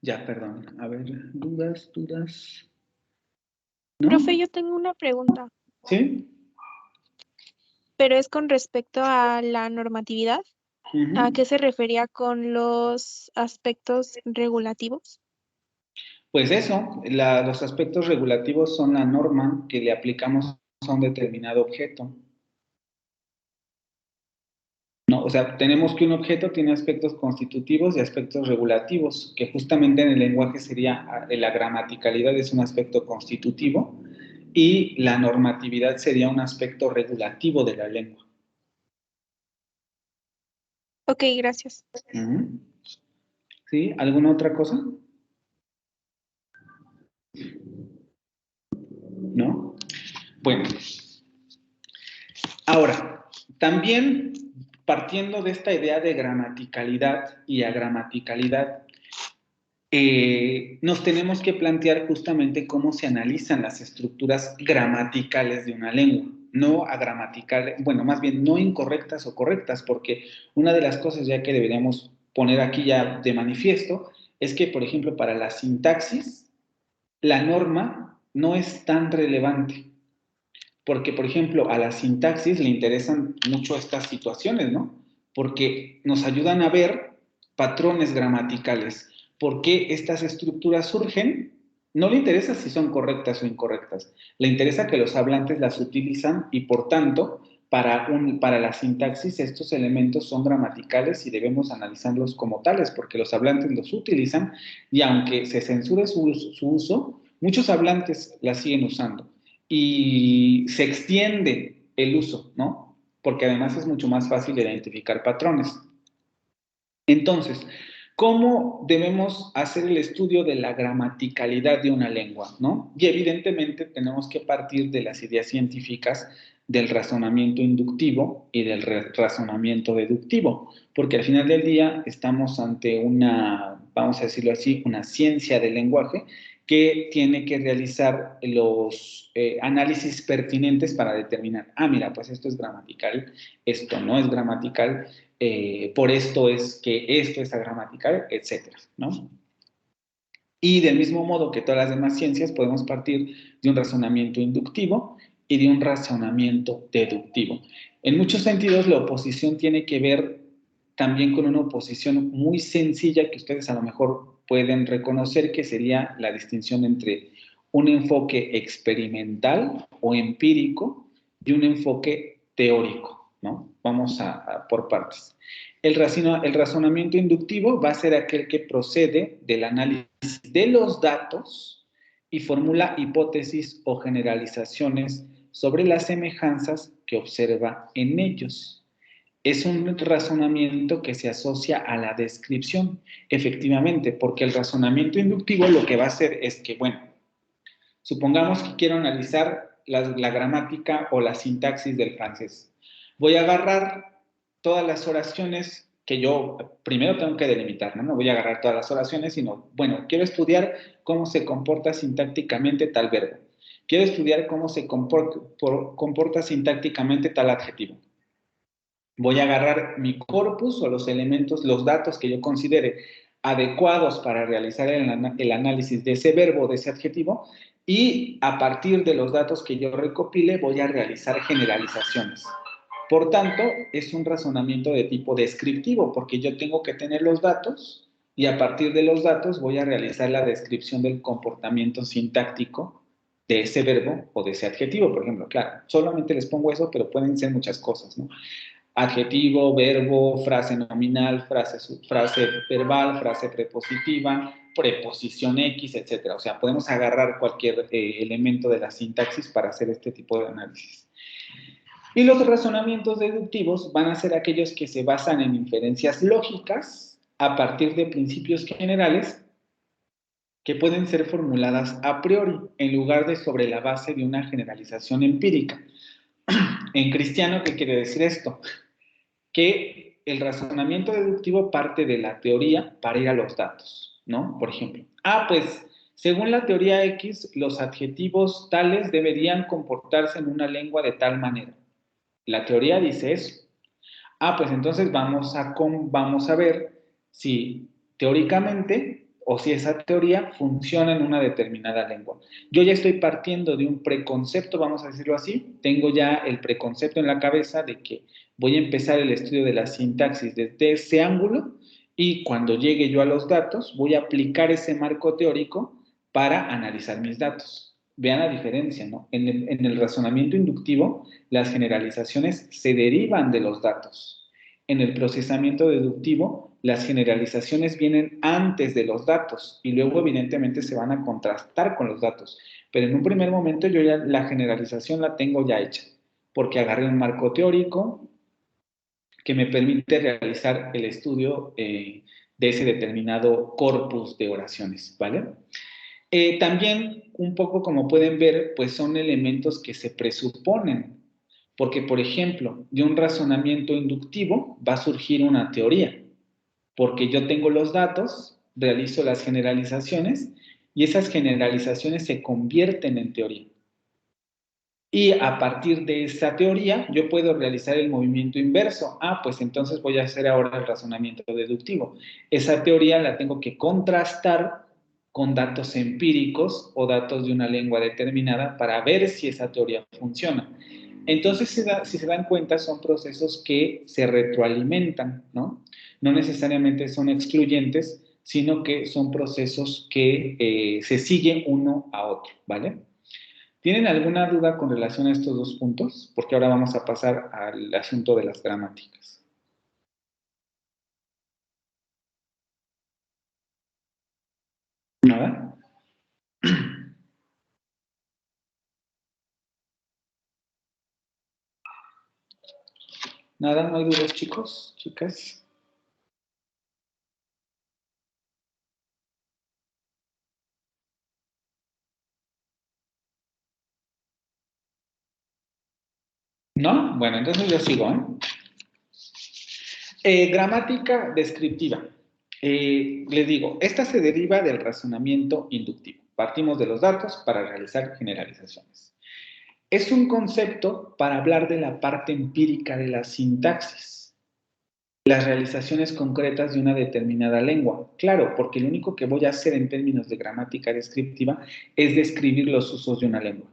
Ya, perdón. A ver, dudas. ¿No? Profe, yo tengo una pregunta, ¿Sí? pero es con respecto a la normatividad. ¿A qué se refería con los aspectos regulativos? Pues eso, los aspectos regulativos son la norma que le aplicamos a un determinado objeto. ¿No? O sea, tenemos que un objeto tiene aspectos constitutivos y aspectos regulativos, que justamente en el lenguaje sería, la gramaticalidad es un aspecto constitutivo y la normatividad sería un aspecto regulativo de la lengua. Ok, gracias. ¿Sí? ¿Alguna otra cosa? ¿No? Bueno. Ahora, también partiendo de esta idea de gramaticalidad y agramaticalidad, nos tenemos que plantear justamente cómo se analizan las estructuras gramaticales de una lengua, no agramaticales, bueno, más bien no incorrectas o correctas, porque una de las cosas ya que deberíamos poner aquí ya de manifiesto es que, por ejemplo, para la sintaxis, la norma no es tan relevante. Porque, por ejemplo, a la sintaxis le interesan mucho estas situaciones, ¿no? Porque nos ayudan a ver patrones gramaticales. ¿Por qué estas estructuras surgen? No le interesa si son correctas o incorrectas. Le interesa que los hablantes las utilizan y, por tanto, para la sintaxis estos elementos son gramaticales y debemos analizarlos como tales, porque los hablantes los utilizan y aunque se censure su uso, muchos hablantes las siguen usando. Y se extiende el uso, ¿no? Porque además es mucho más fácil identificar patrones. Entonces, ¿cómo debemos hacer el estudio de la gramaticalidad de una lengua, ¿no? Y evidentemente tenemos que partir de las ideas científicas del razonamiento inductivo y del razonamiento deductivo, porque al final del día estamos ante una, vamos a decirlo así, una ciencia del lenguaje que tiene que realizar los análisis pertinentes para determinar, mira, pues esto es gramatical, esto no es gramatical, por esto es que esto es agramatical, etcétera, ¿no? Y del mismo modo que todas las demás ciencias podemos partir de un razonamiento inductivo y de un razonamiento deductivo. En muchos sentidos la oposición tiene que ver también con una oposición muy sencilla que ustedes a lo mejor pueden reconocer, que sería la distinción entre un enfoque experimental o empírico y un enfoque teórico, ¿no? Vamos por partes. El razonamiento inductivo va a ser aquel que procede del análisis de los datos y formula hipótesis o generalizaciones sobre las semejanzas que observa en ellos. Es un razonamiento que se asocia a la descripción, efectivamente, porque el razonamiento inductivo lo que va a hacer es que, bueno, supongamos que quiero analizar la gramática o la sintaxis del francés. Voy a agarrar todas las oraciones que yo primero tengo que delimitar, ¿no? No voy a agarrar todas las oraciones, sino, bueno, quiero estudiar cómo se comporta sintácticamente tal verbo. Quiero estudiar cómo se comporta sintácticamente tal adjetivo. Voy a agarrar mi corpus o los elementos, los datos que yo considere adecuados para realizar el análisis de ese verbo, de ese adjetivo, y a partir de los datos que yo recopile voy a realizar generalizaciones. Por tanto, es un razonamiento de tipo descriptivo, porque yo tengo que tener los datos y a partir de los datos voy a realizar la descripción del comportamiento sintáctico de ese verbo o de ese adjetivo, por ejemplo. Claro, solamente les pongo eso, pero pueden ser muchas cosas, ¿no? Adjetivo, verbo, frase nominal, frase verbal, frase prepositiva, preposición X, etc. O sea, podemos agarrar cualquier elemento de la sintaxis para hacer este tipo de análisis. Y los razonamientos deductivos van a ser aquellos que se basan en inferencias lógicas a partir de principios generales que pueden ser formuladas a priori en lugar de sobre la base de una generalización empírica. En cristiano, ¿qué quiere decir esto? Que el razonamiento deductivo parte de la teoría para ir a los datos, ¿no? Por ejemplo, pues según la teoría X, los adjetivos tales deberían comportarse en una lengua de tal manera. La teoría dice eso. Pues entonces vamos a ver si teóricamente o si esa teoría funciona en una determinada lengua. Yo ya estoy partiendo de un preconcepto, vamos a decirlo así, tengo ya el preconcepto en la cabeza de que voy a empezar el estudio de la sintaxis desde ese ángulo y cuando llegue yo a los datos voy a aplicar ese marco teórico para analizar mis datos. Vean la diferencia, ¿no? En el razonamiento inductivo, las generalizaciones se derivan de los datos. En el procesamiento deductivo, las generalizaciones vienen antes de los datos y luego evidentemente se van a contrastar con los datos. Pero en un primer momento yo ya la generalización la tengo ya hecha, porque agarré un marco teórico que me permite realizar el estudio de ese determinado corpus de oraciones, ¿vale? También, un poco como pueden ver, pues son elementos que se presuponen, porque, por ejemplo, de un razonamiento inductivo va a surgir una teoría, porque yo tengo los datos, realizo las generalizaciones, y esas generalizaciones se convierten en teoría. Y a partir de esa teoría, yo puedo realizar el movimiento inverso. Pues entonces voy a hacer ahora el razonamiento deductivo. Esa teoría la tengo que contrastar con datos empíricos o datos de una lengua determinada para ver si esa teoría funciona. Entonces, si se dan cuenta, son procesos que se retroalimentan, ¿no? No necesariamente son excluyentes, sino que son procesos que se siguen uno a otro, ¿vale? ¿Tienen alguna duda con relación a estos dos puntos? Porque ahora vamos a pasar al asunto de las gramáticas. ¿Nada? ¿Nada? ¿No hay dudas, chicos? ¿Chicas? ¿No? Bueno, entonces yo sigo, gramática descriptiva. Les digo, esta se deriva del razonamiento inductivo. Partimos de los datos para realizar generalizaciones. Es un concepto para hablar de la parte empírica de la sintaxis, las realizaciones concretas de una determinada lengua. Claro, porque lo único que voy a hacer en términos de gramática descriptiva es describir los usos de una lengua.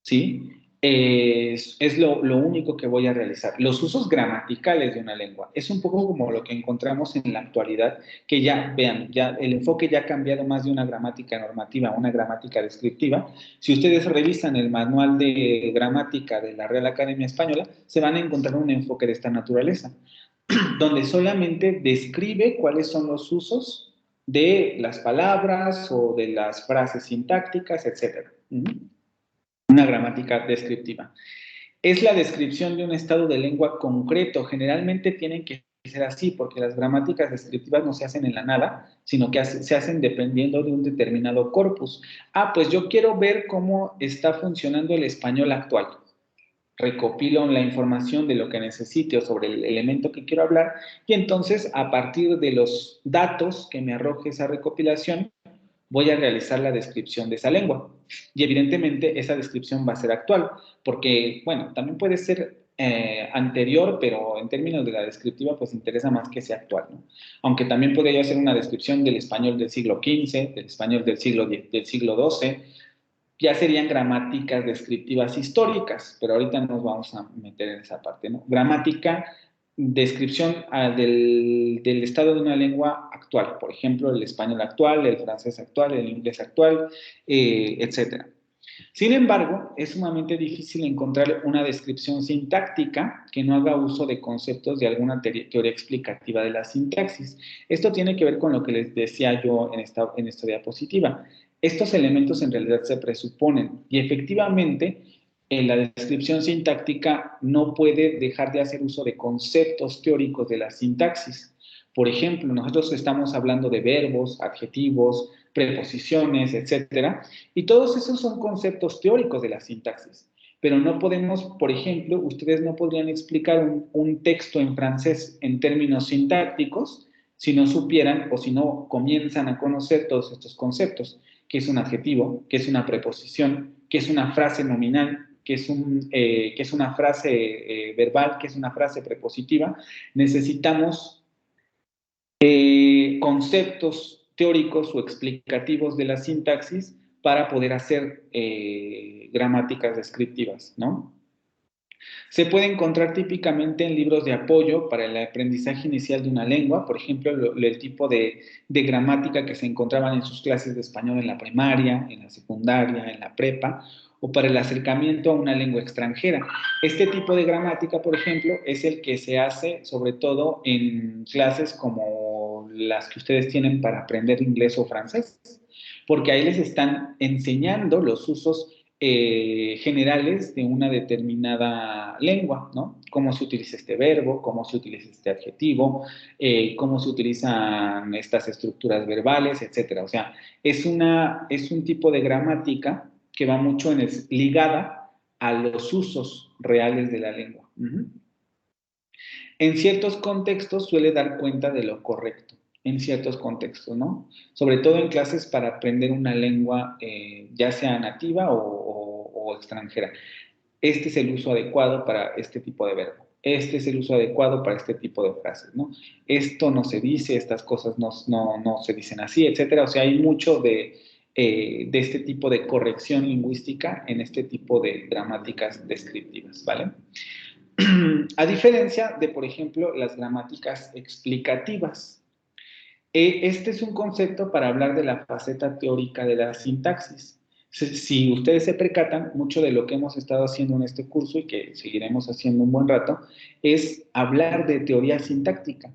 ¿Sí? Es lo único que voy a realizar. Los usos gramaticales de una lengua. Es un poco como lo que encontramos en la actualidad, que ya, vean, ya el enfoque ya ha cambiado más de una gramática normativa a una gramática descriptiva. Si ustedes revisan el manual de gramática de la Real Academia Española, se van a encontrar un enfoque de esta naturaleza, donde solamente describe cuáles son los usos de las palabras o de las frases sintácticas, etc. Una gramática descriptiva. Es la descripción de un estado de lengua concreto. Generalmente tienen que ser así, porque las gramáticas descriptivas no se hacen en la nada, sino que se hacen dependiendo de un determinado corpus. Ah, pues yo quiero ver cómo está funcionando el español actual. Recopilo la información de lo que necesite o sobre el elemento que quiero hablar, y entonces a partir de los datos que me arroje esa recopilación, voy a realizar la descripción de esa lengua. Y evidentemente esa descripción va a ser actual, porque, bueno, también puede ser anterior, pero en términos de la descriptiva, pues interesa más que sea actual, ¿no? Aunque también podría hacer una descripción del español del siglo XV, del español del siglo XII, ya serían gramáticas descriptivas históricas, pero ahorita nos vamos a meter en esa parte, ¿no? Gramática, descripción del estado de una lengua actual, por ejemplo, el español actual, el francés actual, el inglés actual, etc. Sin embargo, es sumamente difícil encontrar una descripción sintáctica que no haga uso de conceptos de alguna teoría explicativa de la sintaxis. Esto tiene que ver con lo que les decía yo en esta diapositiva. Estos elementos en realidad se presuponen y efectivamente la descripción sintáctica no puede dejar de hacer uso de conceptos teóricos de la sintaxis. Por ejemplo, nosotros estamos hablando de verbos, adjetivos, preposiciones, etcétera, y todos esos son conceptos teóricos de la sintaxis. Pero no podemos, por ejemplo, ustedes no podrían explicar un texto en francés en términos sintácticos si no supieran o si no comienzan a conocer todos estos conceptos. ¿Qué es un adjetivo? ¿Qué es una preposición? ¿Qué es una frase nominal? ¿Qué es una frase verbal? ¿Qué es una frase prepositiva? Necesitamos conceptos teóricos o explicativos de la sintaxis para poder hacer gramáticas descriptivas, ¿no? Se puede encontrar típicamente en libros de apoyo para el aprendizaje inicial de una lengua, por ejemplo, el tipo de gramática que se encontraban en sus clases de español en la primaria, en la secundaria, en la prepa, o para el acercamiento a una lengua extranjera. Este tipo de gramática, por ejemplo, es el que se hace sobre todo en clases como las que ustedes tienen para aprender inglés o francés, porque ahí les están enseñando los usos generales de una determinada lengua, ¿no? Cómo se utiliza este verbo, cómo se utiliza este adjetivo, cómo se utilizan estas estructuras verbales, etcétera. O sea, es un tipo de gramática que va mucho ligada a los usos reales de la lengua. En ciertos contextos suele dar cuenta de lo correcto, en ciertos contextos, ¿no? Sobre todo en clases para aprender una lengua, ya sea nativa o extranjera. Este es el uso adecuado para este tipo de verbo. Este es el uso adecuado para este tipo de frases, ¿no? Esto no se dice, estas cosas no se dicen así, etcétera. O sea, hay mucho de este tipo de corrección lingüística en este tipo de gramáticas descriptivas, ¿vale? A diferencia de, por ejemplo, las gramáticas explicativas. Este es un concepto para hablar de la faceta teórica de la sintaxis. Si ustedes se percatan, mucho de lo que hemos estado haciendo en este curso y que seguiremos haciendo un buen rato, es hablar de teoría sintáctica.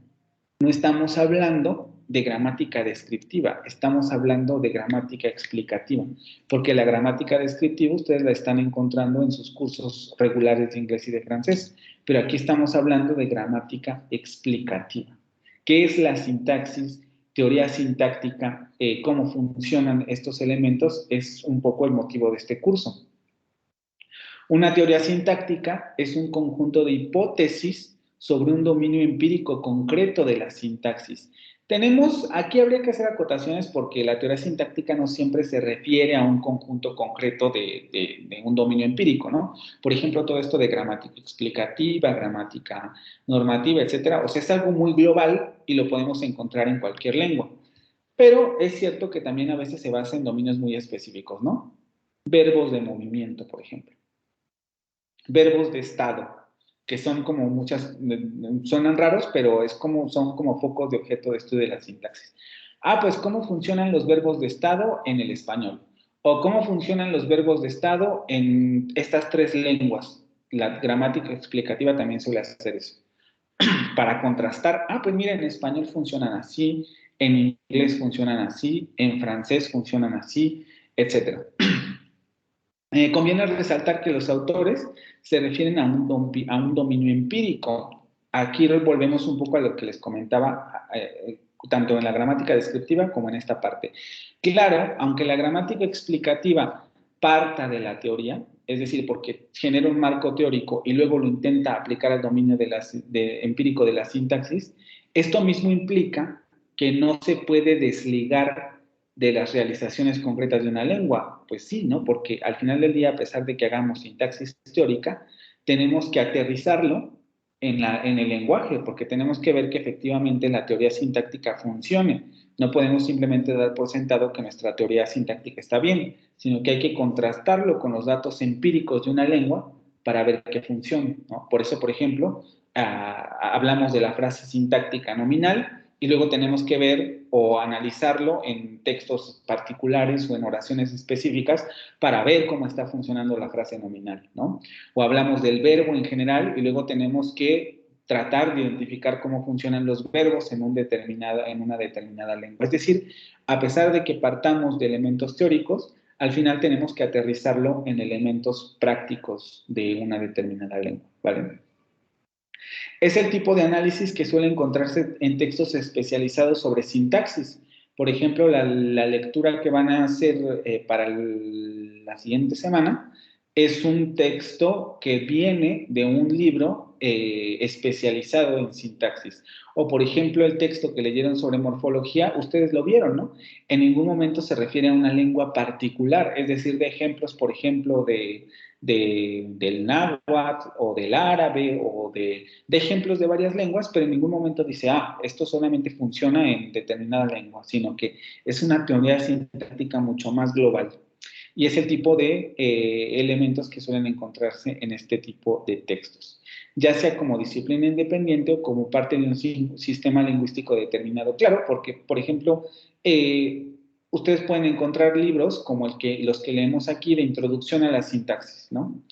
No estamos hablando de gramática descriptiva, estamos hablando de gramática explicativa, porque la gramática descriptiva ustedes la están encontrando en sus cursos regulares de inglés y de francés, pero aquí estamos hablando de gramática explicativa. ¿Qué es la sintaxis? Teoría sintáctica, cómo funcionan estos elementos, es un poco el motivo de este curso. Una teoría sintáctica es un conjunto de hipótesis sobre un dominio empírico concreto de la sintaxis. Aquí habría que hacer acotaciones porque la teoría sintáctica no siempre se refiere a un conjunto concreto de un dominio empírico, ¿no? Por ejemplo, todo esto de gramática explicativa, gramática normativa, etcétera. O sea, es algo muy global y lo podemos encontrar en cualquier lengua. Pero es cierto que también a veces se basa en dominios muy específicos, ¿no? Verbos de movimiento, por ejemplo. Verbos de estado, que son como suenan raros, pero son como focos de objeto de estudio de la sintaxis. Ah, pues cómo funcionan los verbos de estado en el español, o cómo funcionan los verbos de estado en estas tres lenguas. La gramática explicativa también suele hacer eso. Para contrastar, pues mira, en español funcionan así, en inglés funcionan así, en francés funcionan así, etc. Conviene resaltar que los autores se refieren a un dominio empírico. Aquí volvemos un poco a lo que les comentaba, tanto en la gramática descriptiva como en esta parte. Claro, aunque la gramática explicativa parta de la teoría, es decir, porque genera un marco teórico y luego lo intenta aplicar al dominio empírico de la sintaxis, esto mismo implica que no se puede desligar de las realizaciones concretas de una lengua. Pues sí, ¿no? Porque al final del día, a pesar de que hagamos sintaxis teórica, tenemos que aterrizarlo en el lenguaje, porque tenemos que ver que efectivamente la teoría sintáctica funcione. No podemos simplemente dar por sentado que nuestra teoría sintáctica está bien, sino que hay que contrastarlo con los datos empíricos de una lengua para ver que funcione, ¿no? Por eso, por ejemplo, hablamos de la frase sintáctica nominal y luego tenemos que ver o analizarlo en textos particulares o en oraciones específicas para ver cómo está funcionando la frase nominal, ¿no? O hablamos del verbo en general y luego tenemos que tratar de identificar cómo funcionan los verbos en una determinada lengua. Es decir, a pesar de que partamos de elementos teóricos, al final tenemos que aterrizarlo en elementos prácticos de una determinada lengua, ¿vale? Es el tipo de análisis que suele encontrarse en textos especializados sobre sintaxis. Por ejemplo, la lectura que van a hacer para la siguiente semana es un texto que viene de un libro especializado en sintaxis. O, por ejemplo, el texto que leyeron sobre morfología, ustedes lo vieron, ¿no? En ningún momento se refiere a una lengua particular, es decir, de ejemplos, por ejemplo, del náhuatl o del árabe o de ejemplos de varias lenguas, pero en ningún momento dice, esto solamente funciona en determinada lengua, sino que es una teoría sintáctica mucho más global. Y es el tipo de elementos que suelen encontrarse en este tipo de textos, ya sea como disciplina independiente o como parte de un sistema lingüístico determinado. Claro, porque, por ejemplo, ustedes pueden encontrar libros como los que leemos aquí de introducción a la sintaxis, ¿no?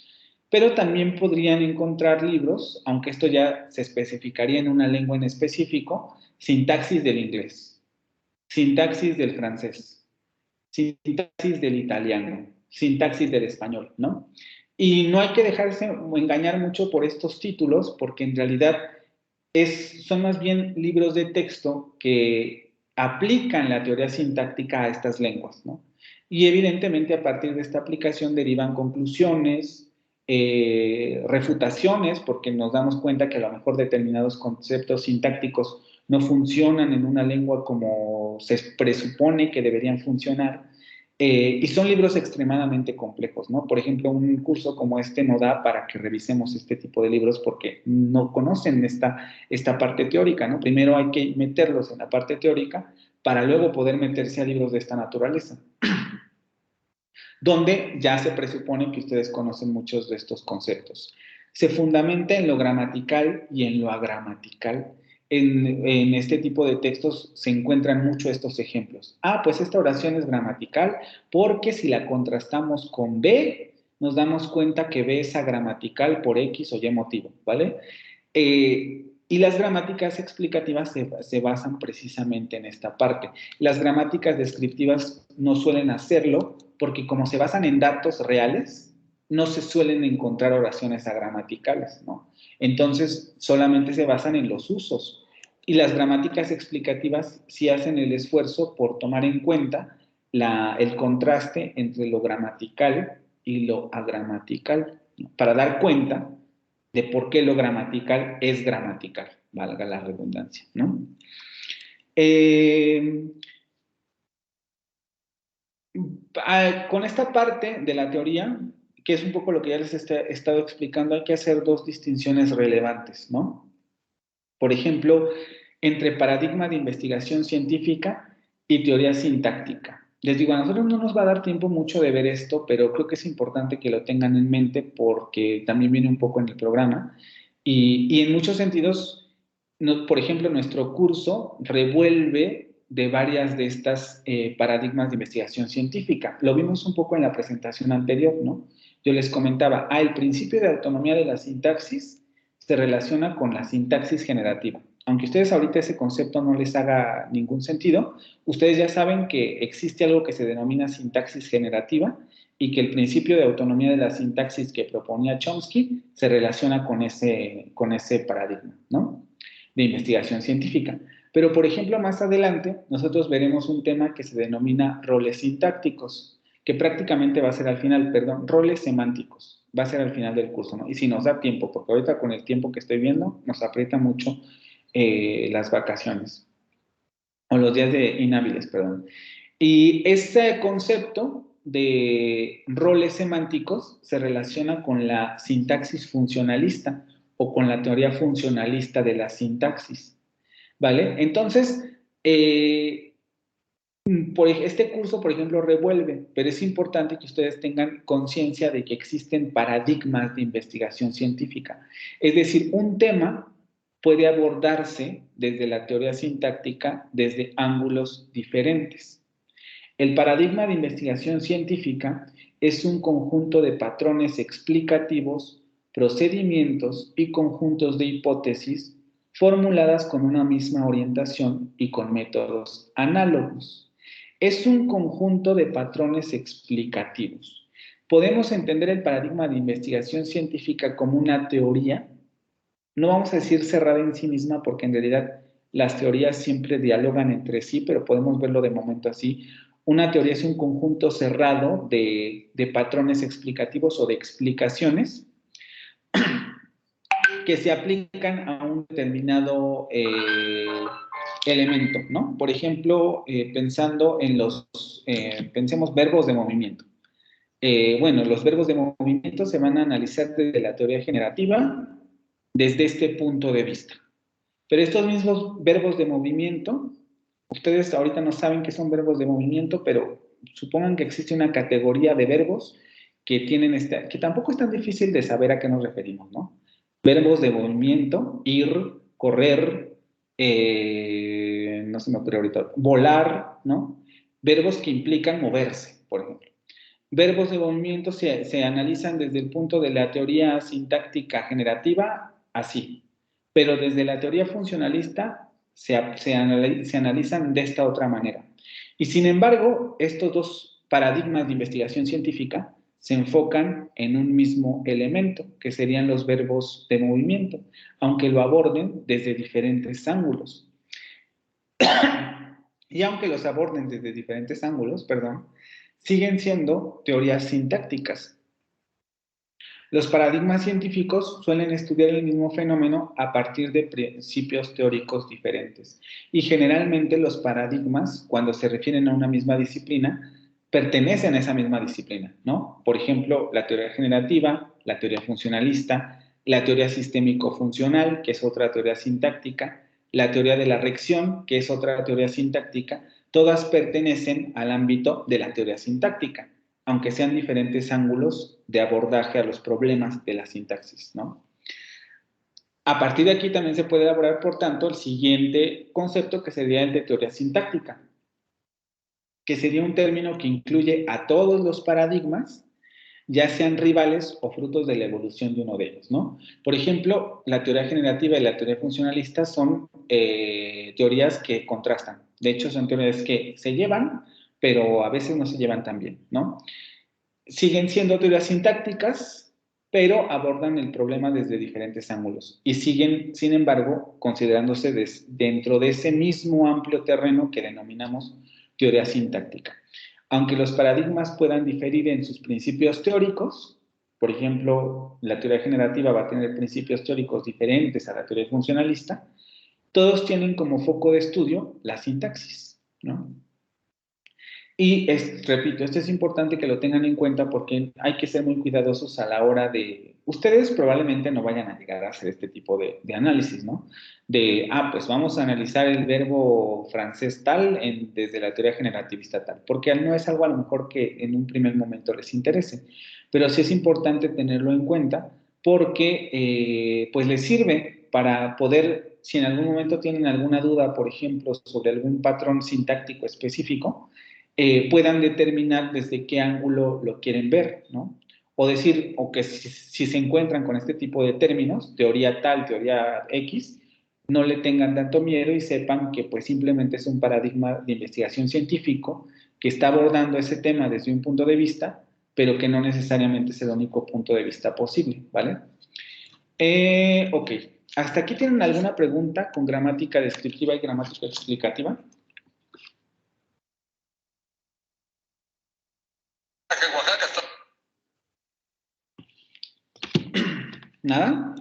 Pero también podrían encontrar libros, aunque esto ya se especificaría en una lengua en específico, sintaxis del inglés, sintaxis del francés, sintaxis del italiano, sintaxis del español, ¿no? Y no hay que dejarse engañar mucho por estos títulos, porque en realidad son más bien libros de texto que aplican la teoría sintáctica a estas lenguas, ¿no? Y evidentemente a partir de esta aplicación derivan conclusiones, refutaciones, porque nos damos cuenta que a lo mejor determinados conceptos sintácticos no funcionan en una lengua como se presupone que deberían funcionar, y son libros extremadamente complejos, ¿no? Por ejemplo, un curso como este no da para que revisemos este tipo de libros porque no conocen esta parte teórica, ¿no? Primero hay que meterlos en la parte teórica para luego poder meterse a libros de esta naturaleza, donde ya se presupone que ustedes conocen muchos de estos conceptos. Se fundamenta en lo gramatical y en lo agramatical. En este tipo de textos se encuentran mucho estos ejemplos. Pues esta oración es gramatical porque si la contrastamos con B, nos damos cuenta que B es agramatical por X o Y motivo, ¿vale? Y las gramáticas explicativas se basan precisamente en esta parte. Las gramáticas descriptivas no suelen hacerlo porque como se basan en datos reales, no se suelen encontrar oraciones agramaticales, ¿no? Entonces, solamente se basan en los usos. Y las gramáticas explicativas sí hacen el esfuerzo por tomar en cuenta el contraste entre lo gramatical y lo agramatical, ¿no? Para dar cuenta de por qué lo gramatical es gramatical, valga la redundancia, ¿no? Con esta parte de la teoría, que es un poco lo que ya les he estado explicando, hay que hacer dos distinciones relevantes, ¿no? Por ejemplo, entre paradigma de investigación científica y teoría sintáctica. Les digo, a nosotros no nos va a dar tiempo mucho de ver esto, pero creo que es importante que lo tengan en mente porque también viene un poco en el programa. Y en muchos sentidos, por ejemplo, nuestro curso revuelve de varias de estas paradigmas de investigación científica. Lo vimos un poco en la presentación anterior, ¿no? Yo les comentaba, el principio de autonomía de la sintaxis se relaciona con la sintaxis generativa. Aunque ustedes ahorita ese concepto no les haga ningún sentido, ustedes ya saben que existe algo que se denomina sintaxis generativa y que el principio de autonomía de la sintaxis que proponía Chomsky se relaciona con ese paradigma, ¿no? De investigación científica. Pero, por ejemplo, más adelante nosotros veremos un tema que se denomina roles sintácticos, que prácticamente va a ser al final, perdón, roles semánticos, va a ser al final del curso, ¿no? Y si nos da tiempo, porque ahorita con el tiempo que estoy viendo nos aprieta mucho las vacaciones, o los días de inhábiles, perdón. Y este concepto de roles semánticos se relaciona con la sintaxis funcionalista o con la teoría funcionalista de la sintaxis, ¿vale? Entonces, este curso, por ejemplo, revuelve, pero es importante que ustedes tengan conciencia de que existen paradigmas de investigación científica. Es decir, un tema puede abordarse desde la teoría sintáctica desde ángulos diferentes. El paradigma de investigación científica es un conjunto de patrones explicativos, procedimientos y conjuntos de hipótesis formuladas con una misma orientación y con métodos análogos. Es un conjunto de patrones explicativos. Podemos entender el paradigma de investigación científica como una teoría, no vamos a decir cerrada en sí misma, porque en realidad las teorías siempre dialogan entre sí, pero podemos verlo de momento así. Una teoría es un conjunto cerrado de patrones explicativos o de explicaciones que se aplican a un determinado elemento, ¿no? Por ejemplo, pensando en pensemos verbos de movimiento. Bueno, los verbos de movimiento se van a analizar desde la teoría generativa, desde este punto de vista. Pero estos mismos verbos de movimiento, ustedes ahorita no saben qué son verbos de movimiento, pero supongan que existe una categoría de verbos que tienen que tampoco es tan difícil de saber a qué nos referimos, ¿no? Verbos de movimiento, ir, correr, no se me ocurre ahorita, volar, ¿no? Verbos que implican moverse, por ejemplo. Verbos de movimiento se analizan desde el punto de la teoría sintáctica generativa, así. Pero desde la teoría funcionalista se analizan de esta otra manera. Y sin embargo, estos dos paradigmas de investigación científica se enfocan en un mismo elemento, que serían los verbos de movimiento, aunque lo aborden desde diferentes ángulos. Y aunque los aborden desde diferentes ángulos, perdón, siguen siendo teorías sintácticas. Los paradigmas científicos suelen estudiar el mismo fenómeno a partir de principios teóricos diferentes. Y generalmente los paradigmas, cuando se refieren a una misma disciplina, pertenecen a esa misma disciplina, ¿no? Por ejemplo, la teoría generativa, la teoría funcionalista, la teoría sistémico-funcional, que es otra teoría sintáctica, la teoría de la rección, que es otra teoría sintáctica, todas pertenecen al ámbito de la teoría sintáctica, aunque sean diferentes ángulos de abordaje a los problemas de la sintaxis, ¿no? A partir de aquí también se puede elaborar, por tanto, el siguiente concepto, que sería el de teoría sintáctica, que sería un término que incluye a todos los paradigmas, ya sean rivales o frutos de la evolución de uno de ellos, ¿no? Por ejemplo, la teoría generativa y la teoría funcionalista son teorías que contrastan. De hecho, son teorías que se llevan, pero a veces no se llevan tan bien, ¿no? Siguen siendo teorías sintácticas, pero abordan el problema desde diferentes ángulos y siguen, sin embargo, considerándose dentro de ese mismo amplio terreno que denominamos teoría sintáctica. Aunque los paradigmas puedan diferir en sus principios teóricos, por ejemplo, la teoría generativa va a tener principios teóricos diferentes a la teoría funcionalista, todos tienen como foco de estudio la sintaxis, ¿no? Y repito, esto es importante que lo tengan en cuenta porque hay que ser muy cuidadosos a la hora de... Ustedes probablemente no vayan a llegar a hacer este tipo de análisis, ¿no? Pues vamos a analizar el verbo francés tal desde la teoría generativista tal, porque no es algo a lo mejor que en un primer momento les interese, pero sí es importante tenerlo en cuenta porque pues les sirve para poder, si en algún momento tienen alguna duda, por ejemplo, sobre algún patrón sintáctico específico, puedan determinar desde qué ángulo lo quieren ver, ¿no? O decir, o que si se encuentran con este tipo de términos, teoría tal, teoría X, no le tengan tanto miedo y sepan que pues simplemente es un paradigma de investigación científico que está abordando ese tema desde un punto de vista, pero que no necesariamente es el único punto de vista posible, ¿vale? Ok, ¿hasta aquí tienen alguna pregunta con gramática descriptiva y gramática explicativa? ¿Nada?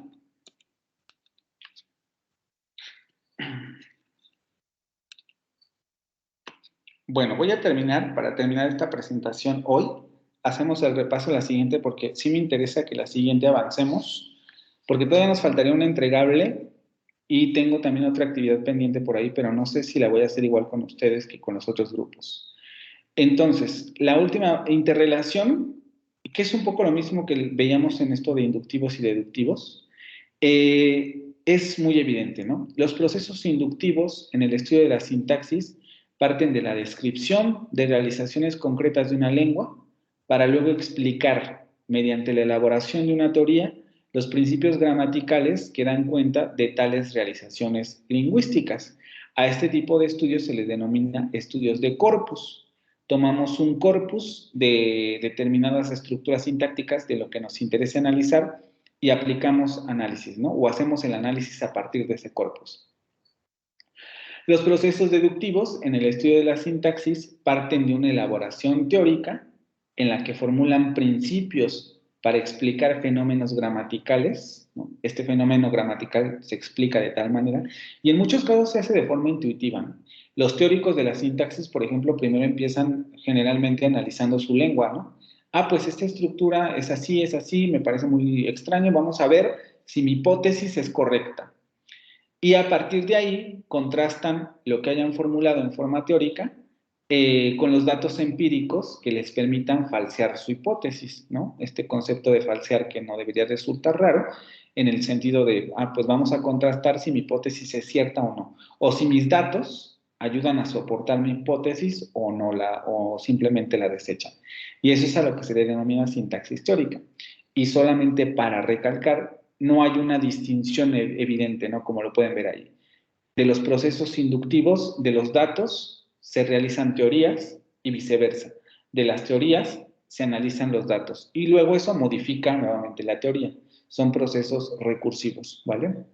Bueno, voy a terminar, para terminar esta presentación hoy, hacemos el repaso de la siguiente porque sí me interesa que la siguiente avancemos, porque todavía nos faltaría una entregable y tengo también otra actividad pendiente por ahí, pero no sé si la voy a hacer igual con ustedes que con los otros grupos. Entonces, la última interrelación, que es un poco lo mismo que veíamos en esto de inductivos y deductivos, es muy evidente, ¿no? Los procesos inductivos en el estudio de la sintaxis parten de la descripción de realizaciones concretas de una lengua para luego explicar, mediante la elaboración de una teoría, los principios gramaticales que dan cuenta de tales realizaciones lingüísticas. A este tipo de estudios se les denomina estudios de corpus. Tomamos un corpus de determinadas estructuras sintácticas de lo que nos interesa analizar y aplicamos análisis, ¿no? O hacemos el análisis a partir de ese corpus. Los procesos deductivos en el estudio de la sintaxis parten de una elaboración teórica en la que formulan principios para explicar fenómenos gramaticales, ¿no? Este fenómeno gramatical se explica de tal manera y en muchos casos se hace de forma intuitiva, ¿no? Los teóricos de la sintaxis, por ejemplo, primero empiezan generalmente analizando su lengua, ¿no? Ah, pues esta estructura es así, me parece muy extraño, vamos a ver si mi hipótesis es correcta. Y a partir de ahí contrastan lo que hayan formulado en forma teórica con los datos empíricos que les permitan falsear su hipótesis, ¿no? Este concepto de falsear que no debería resultar raro, en el sentido de, pues vamos a contrastar si mi hipótesis es cierta o no, o si mis datos ayudan a soportar mi hipótesis o no o simplemente la desechan. Y eso es a lo que se le denomina sintaxis teórica. Y solamente para recalcar, no hay una distinción evidente, ¿no? Como lo pueden ver ahí. De los procesos inductivos de los datos se realizan teorías y viceversa. De las teorías se analizan los datos y luego eso modifica nuevamente la teoría. Son procesos recursivos, ¿vale?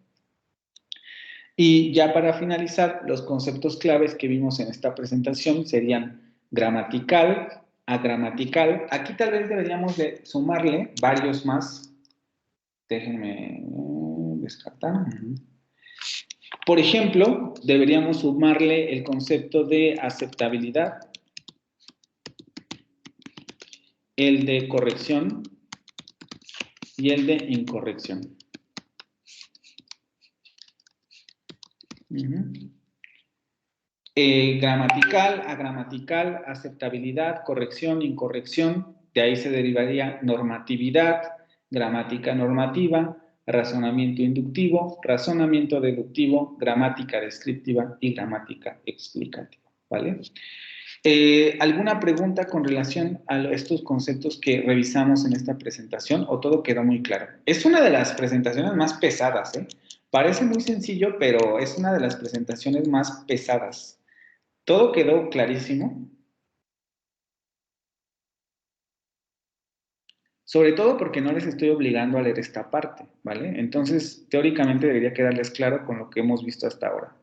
Y ya para finalizar, los conceptos claves que vimos en esta presentación serían gramatical, agramatical. Aquí tal vez deberíamos de sumarle varios más. Déjenme descartar. Por ejemplo, deberíamos sumarle el concepto de aceptabilidad, el de corrección y el de incorrección. Gramatical, agramatical, aceptabilidad, corrección, incorrección. De ahí se derivaría normatividad, gramática normativa, razonamiento inductivo, razonamiento deductivo, gramática descriptiva y gramática explicativa, ¿vale? ¿Alguna pregunta con relación a estos conceptos que revisamos en esta presentación o todo quedó muy claro? Es una de las presentaciones más pesadas, ¿eh? Parece muy sencillo, pero es una de las presentaciones más pesadas. ¿Todo quedó clarísimo? Sobre todo porque no les estoy obligando a leer esta parte, ¿vale? Entonces, teóricamente debería quedarles claro con lo que hemos visto hasta ahora.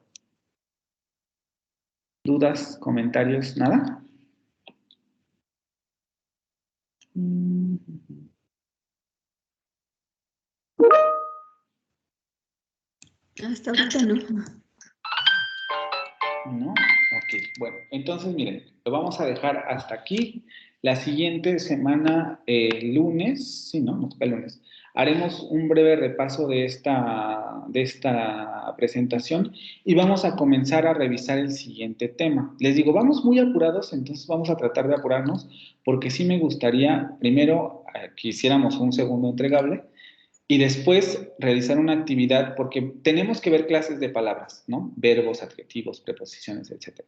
¿Dudas, comentarios, nada? Hasta ahorita no. No, ok, bueno, entonces miren, lo vamos a dejar hasta aquí. La siguiente semana, lunes, sí, ¿no? Nos toca el lunes. Haremos un breve repaso de esta presentación y vamos a comenzar a revisar el siguiente tema. Les digo, vamos muy apurados, entonces vamos a tratar de apurarnos porque sí me gustaría, primero, que hiciéramos un segundo entregable y después realizar una actividad, porque tenemos que ver clases de palabras, ¿no? Verbos, adjetivos, preposiciones, etc.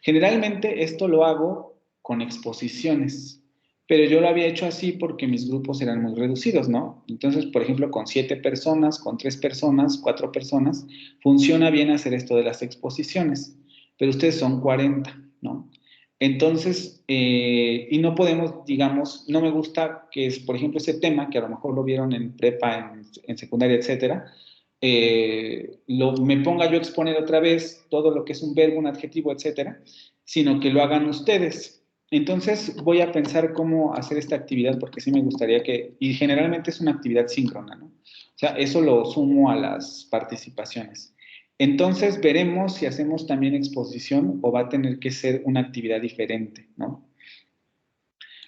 Generalmente esto lo hago con exposiciones, Pero yo lo había hecho así porque mis grupos eran muy reducidos, ¿no? Entonces, por ejemplo, con 7 personas, con 3 personas, 4 personas, funciona bien hacer esto de las exposiciones, pero ustedes son 40, ¿no? Entonces, y no podemos, digamos, no me gusta que es, por ejemplo, ese tema, que a lo mejor lo vieron en prepa, en secundaria, etcétera, me ponga yo a exponer otra vez todo lo que es un verbo, un adjetivo, etcétera, sino que lo hagan ustedes. Entonces voy a pensar cómo hacer esta actividad porque sí me gustaría que, y generalmente es una actividad síncrona, ¿no? O sea, eso lo sumo a las participaciones. Entonces veremos si hacemos también exposición o va a tener que ser una actividad diferente, ¿no?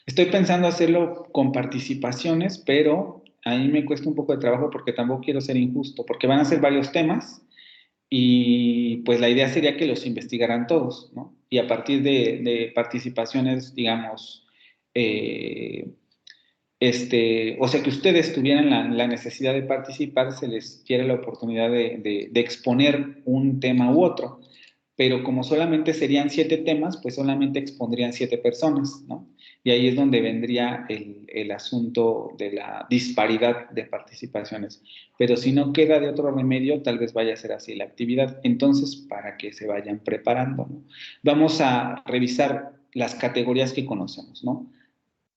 Estoy pensando hacerlo con participaciones, pero a mí me cuesta un poco de trabajo porque tampoco quiero ser injusto, porque van a ser varios temas y pues la idea sería que los investigaran todos, ¿no? Y a partir de participaciones, digamos, o sea, que ustedes tuvieran la necesidad de participar, se les diera la oportunidad de exponer un tema u otro. Pero como solamente serían 7 temas, pues solamente expondrían 7 personas, ¿no? Y ahí es donde vendría el asunto de la disparidad de participaciones. Pero si no queda de otro remedio, tal vez vaya a ser así la actividad. Entonces, para que se vayan preparando, ¿no? Vamos a revisar las categorías que conocemos, ¿no?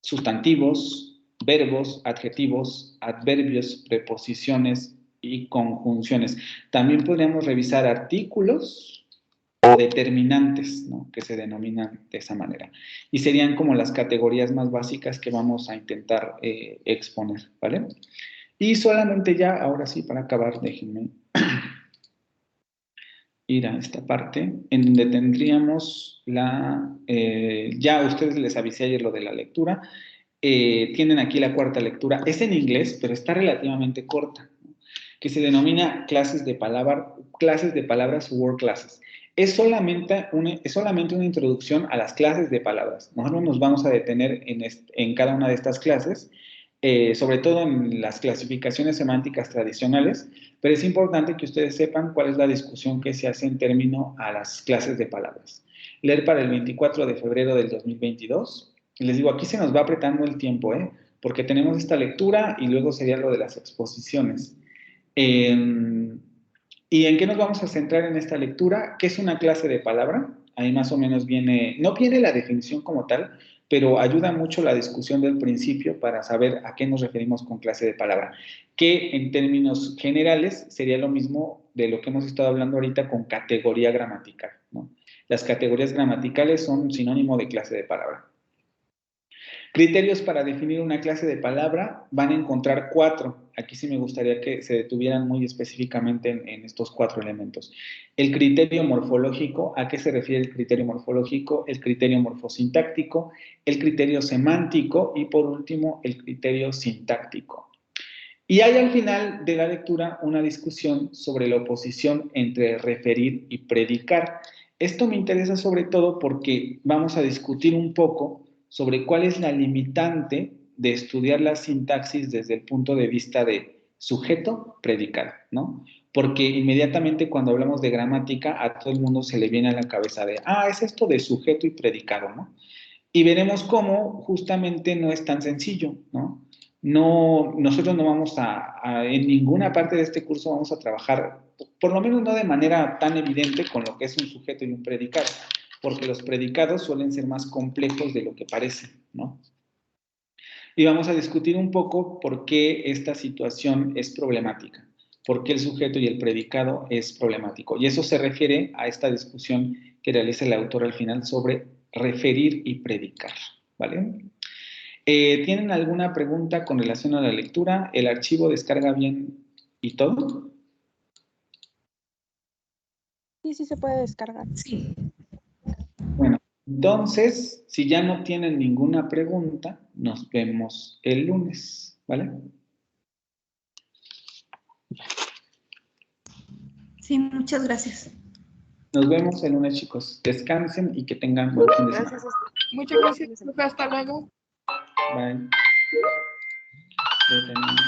Sustantivos, verbos, adjetivos, adverbios, preposiciones y conjunciones. También podríamos revisar artículos o determinantes, ¿no? Que se denominan de esa manera. Y serían como las categorías más básicas que vamos a intentar exponer, ¿vale? Y solamente ya, ahora sí, para acabar, déjenme ir a esta parte, en donde tendríamos ya a ustedes les avisé ayer lo de la lectura, tienen aquí la cuarta lectura, es en inglés, pero está relativamente corta, ¿no? Que se denomina clases de palabras o word classes. Es solamente una introducción a las clases de palabras. Nosotros nos vamos a detener en cada una de estas clases, sobre todo en las clasificaciones semánticas tradicionales, pero es importante que ustedes sepan cuál es la discusión que se hace en términos a las clases de palabras. Leer para el 24 de febrero del 2022. Y les digo, aquí se nos va apretando el tiempo, porque tenemos esta lectura y luego sería lo de las exposiciones. ¿Y en qué nos vamos a centrar en esta lectura? ¿Qué es una clase de palabra? Ahí más o menos no viene la definición como tal, pero ayuda mucho la discusión del principio para saber a qué nos referimos con clase de palabra, que en términos generales sería lo mismo de lo que hemos estado hablando ahorita con categoría gramatical, ¿no? Las categorías gramaticales son sinónimo de clase de palabra. Criterios para definir una clase de palabra, van a encontrar 4. Aquí sí me gustaría que se detuvieran muy específicamente en estos 4 elementos. El criterio morfológico, ¿a qué se refiere el criterio morfológico? El criterio morfosintáctico, el criterio semántico y por último el criterio sintáctico. Y hay al final de la lectura una discusión sobre la oposición entre referir y predicar. Esto me interesa sobre todo porque vamos a discutir un poco sobre cuál es la limitante de estudiar la sintaxis desde el punto de vista de sujeto-predicado, ¿no? Porque inmediatamente cuando hablamos de gramática a todo el mundo se le viene a la cabeza es esto de sujeto y predicado, ¿no? Y veremos cómo justamente no es tan sencillo, ¿no? Nosotros no vamos en ninguna parte de este curso vamos a trabajar, por lo menos no de manera tan evidente con lo que es un sujeto y un predicado, porque los predicados suelen ser más complejos de lo que parecen, ¿no? Y vamos a discutir un poco por qué esta situación es problemática, por qué el sujeto y el predicado es problemático. Y eso se refiere a esta discusión que realiza el autor al final sobre referir y predicar, ¿vale? ¿Tienen alguna pregunta con relación a la lectura? ¿El archivo descarga bien y todo? Sí, sí se puede descargar. Sí. Bueno, entonces, si ya no tienen ninguna pregunta, nos vemos el lunes, ¿vale? Sí, muchas gracias. Nos vemos el lunes, chicos. Descansen y que tengan buen fin de semana. Gracias. Muchas gracias, profe. Hasta luego. Bye. Detenemos.